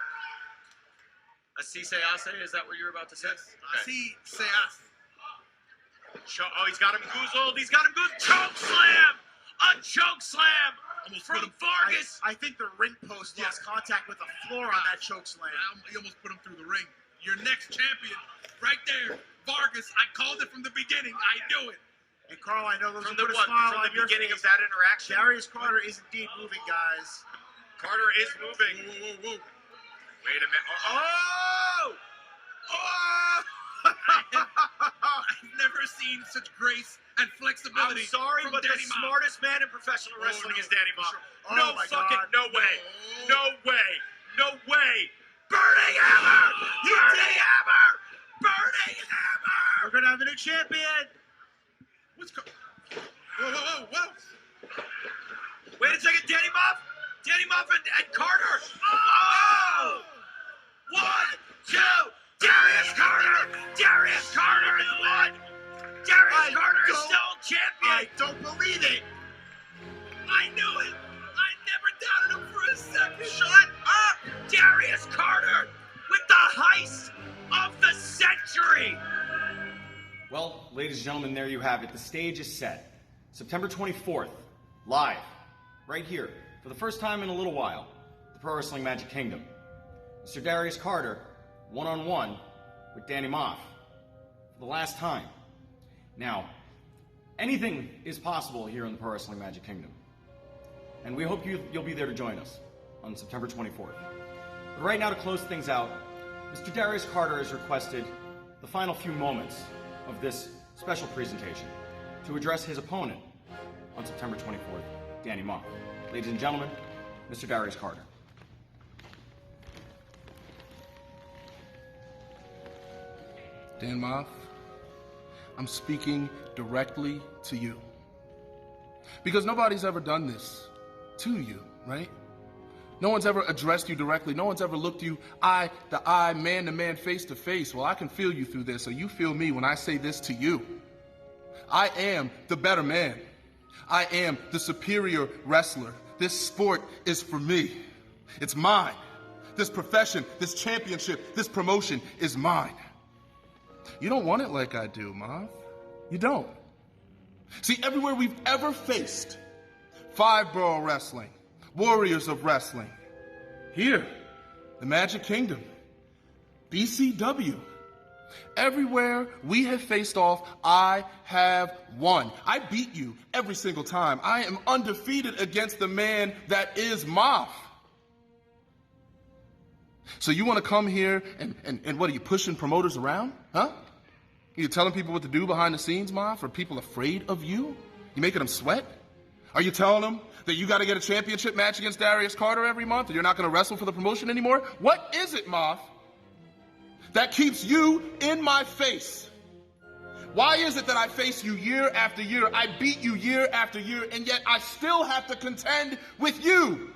Así se hace? Is that what you were about to say? Así se hace. Oh, he's got him goozled. He's got him goozled. Choke slam! A choke slam Almost from put him. Vargas. I think the ring post lost contact with the floor on that choke slam. You almost put him through the ring. Your next champion, right there, Vargas. I called it from the beginning. I knew it. And Carl, I know those From who the put a smile From on the your beginning face. of that interaction. Darius Carter is indeed moving, guys. Carter is moving. Whoa. Wait a minute. Oh! I've never seen such grace and I'm flexibility. sorry, from but the Danny Moth. smartest man in professional wrestling no, is Danny Moth. Oh, No my fucking, God. no way. No way. No way. Burning hammer! Burning hammer! Burning hammer! We're going to have a new champion. Whoa. Wait a second, Danny Moth and Carter. Oh! 1, 2, Darius Carter! Darius Carter is one! Darius Carter is still champion! I don't believe it. I knew it! I never doubted him for a second! Shut up! Darius Carter with the heist of the century! Well, ladies and gentlemen, there you have it. The stage is set. September 24th, live, right here, for the first time in a little while, the Pro Wrestling Magic Kingdom. Mr. Darius Carter, one-on-one with Danny Moff, for the last time. Now, anything is possible here in the Pro Wrestling Magic Kingdom. And we hope you'll be there to join us on September 24th. But right now, to close things out, Mr. Darius Carter has requested the final few moments of this special presentation to address his opponent on September 24th, Danny Moff. Ladies and gentlemen, Mr. Darius Carter. Dan Moff, I'm speaking directly to you. Because nobody's ever done this to you, right? No one's ever addressed you directly. No one's ever looked you eye to eye, man to man, face to face. Well, I can feel you through this, so you feel me when I say this to you. I am the better man. I am the superior wrestler. This sport is for me. It's mine. This profession, this championship, this promotion is mine. You don't want it like I do, Moth. You don't. See, everywhere we've ever faced, five-borough wrestling, warriors of wrestling, here, the Magic Kingdom, BCW, everywhere we have faced off, I have won. I beat you every single time. I am undefeated against the man that is Moth. So you want to come here and what, are you pushing promoters around? Huh? You telling people what to do behind the scenes, Moth? Are people afraid of you? You making them sweat? Are you telling them that you got to get a championship match against Darius Carter every month and you're not going to wrestle for the promotion anymore? What is it, Moth, that keeps you in my face? Why is it that I face you year after year, I beat you year after year, and yet I still have to contend with you?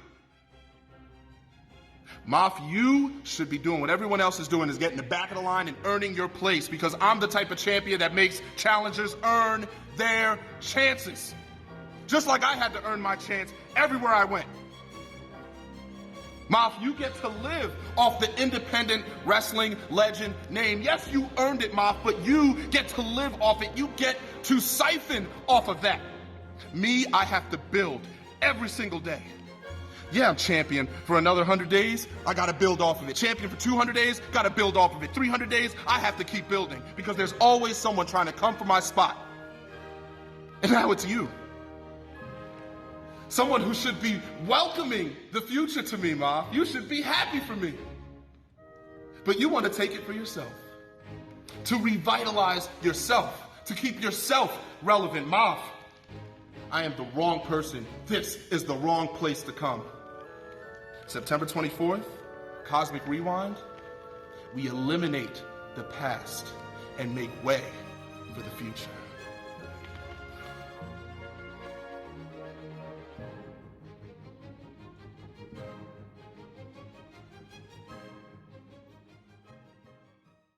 Moth, you should be doing what everyone else is doing, is getting the back of the line and earning your place, because I'm the type of champion that makes challengers earn their chances. Just like I had to earn my chance everywhere I went. Moth, you get to live off the independent wrestling legend name. Yes, you earned it, Moth, but you get to live off it. You get to siphon off of that. Me, I have to build every single day. Yeah, I'm champion for another 100 days. I got to build off of it. Champion for 200 days, got to build off of it. 300 days, I have to keep building, because there's always someone trying to come for my spot. And now it's you. Someone who should be welcoming the future to me, Ma. You should be happy for me. But you want to take it for yourself. To revitalize yourself. To keep yourself relevant, Ma. I am the wrong person. This is the wrong place to come. September 24th, Cosmic Rewind. We eliminate the past and make way for the future.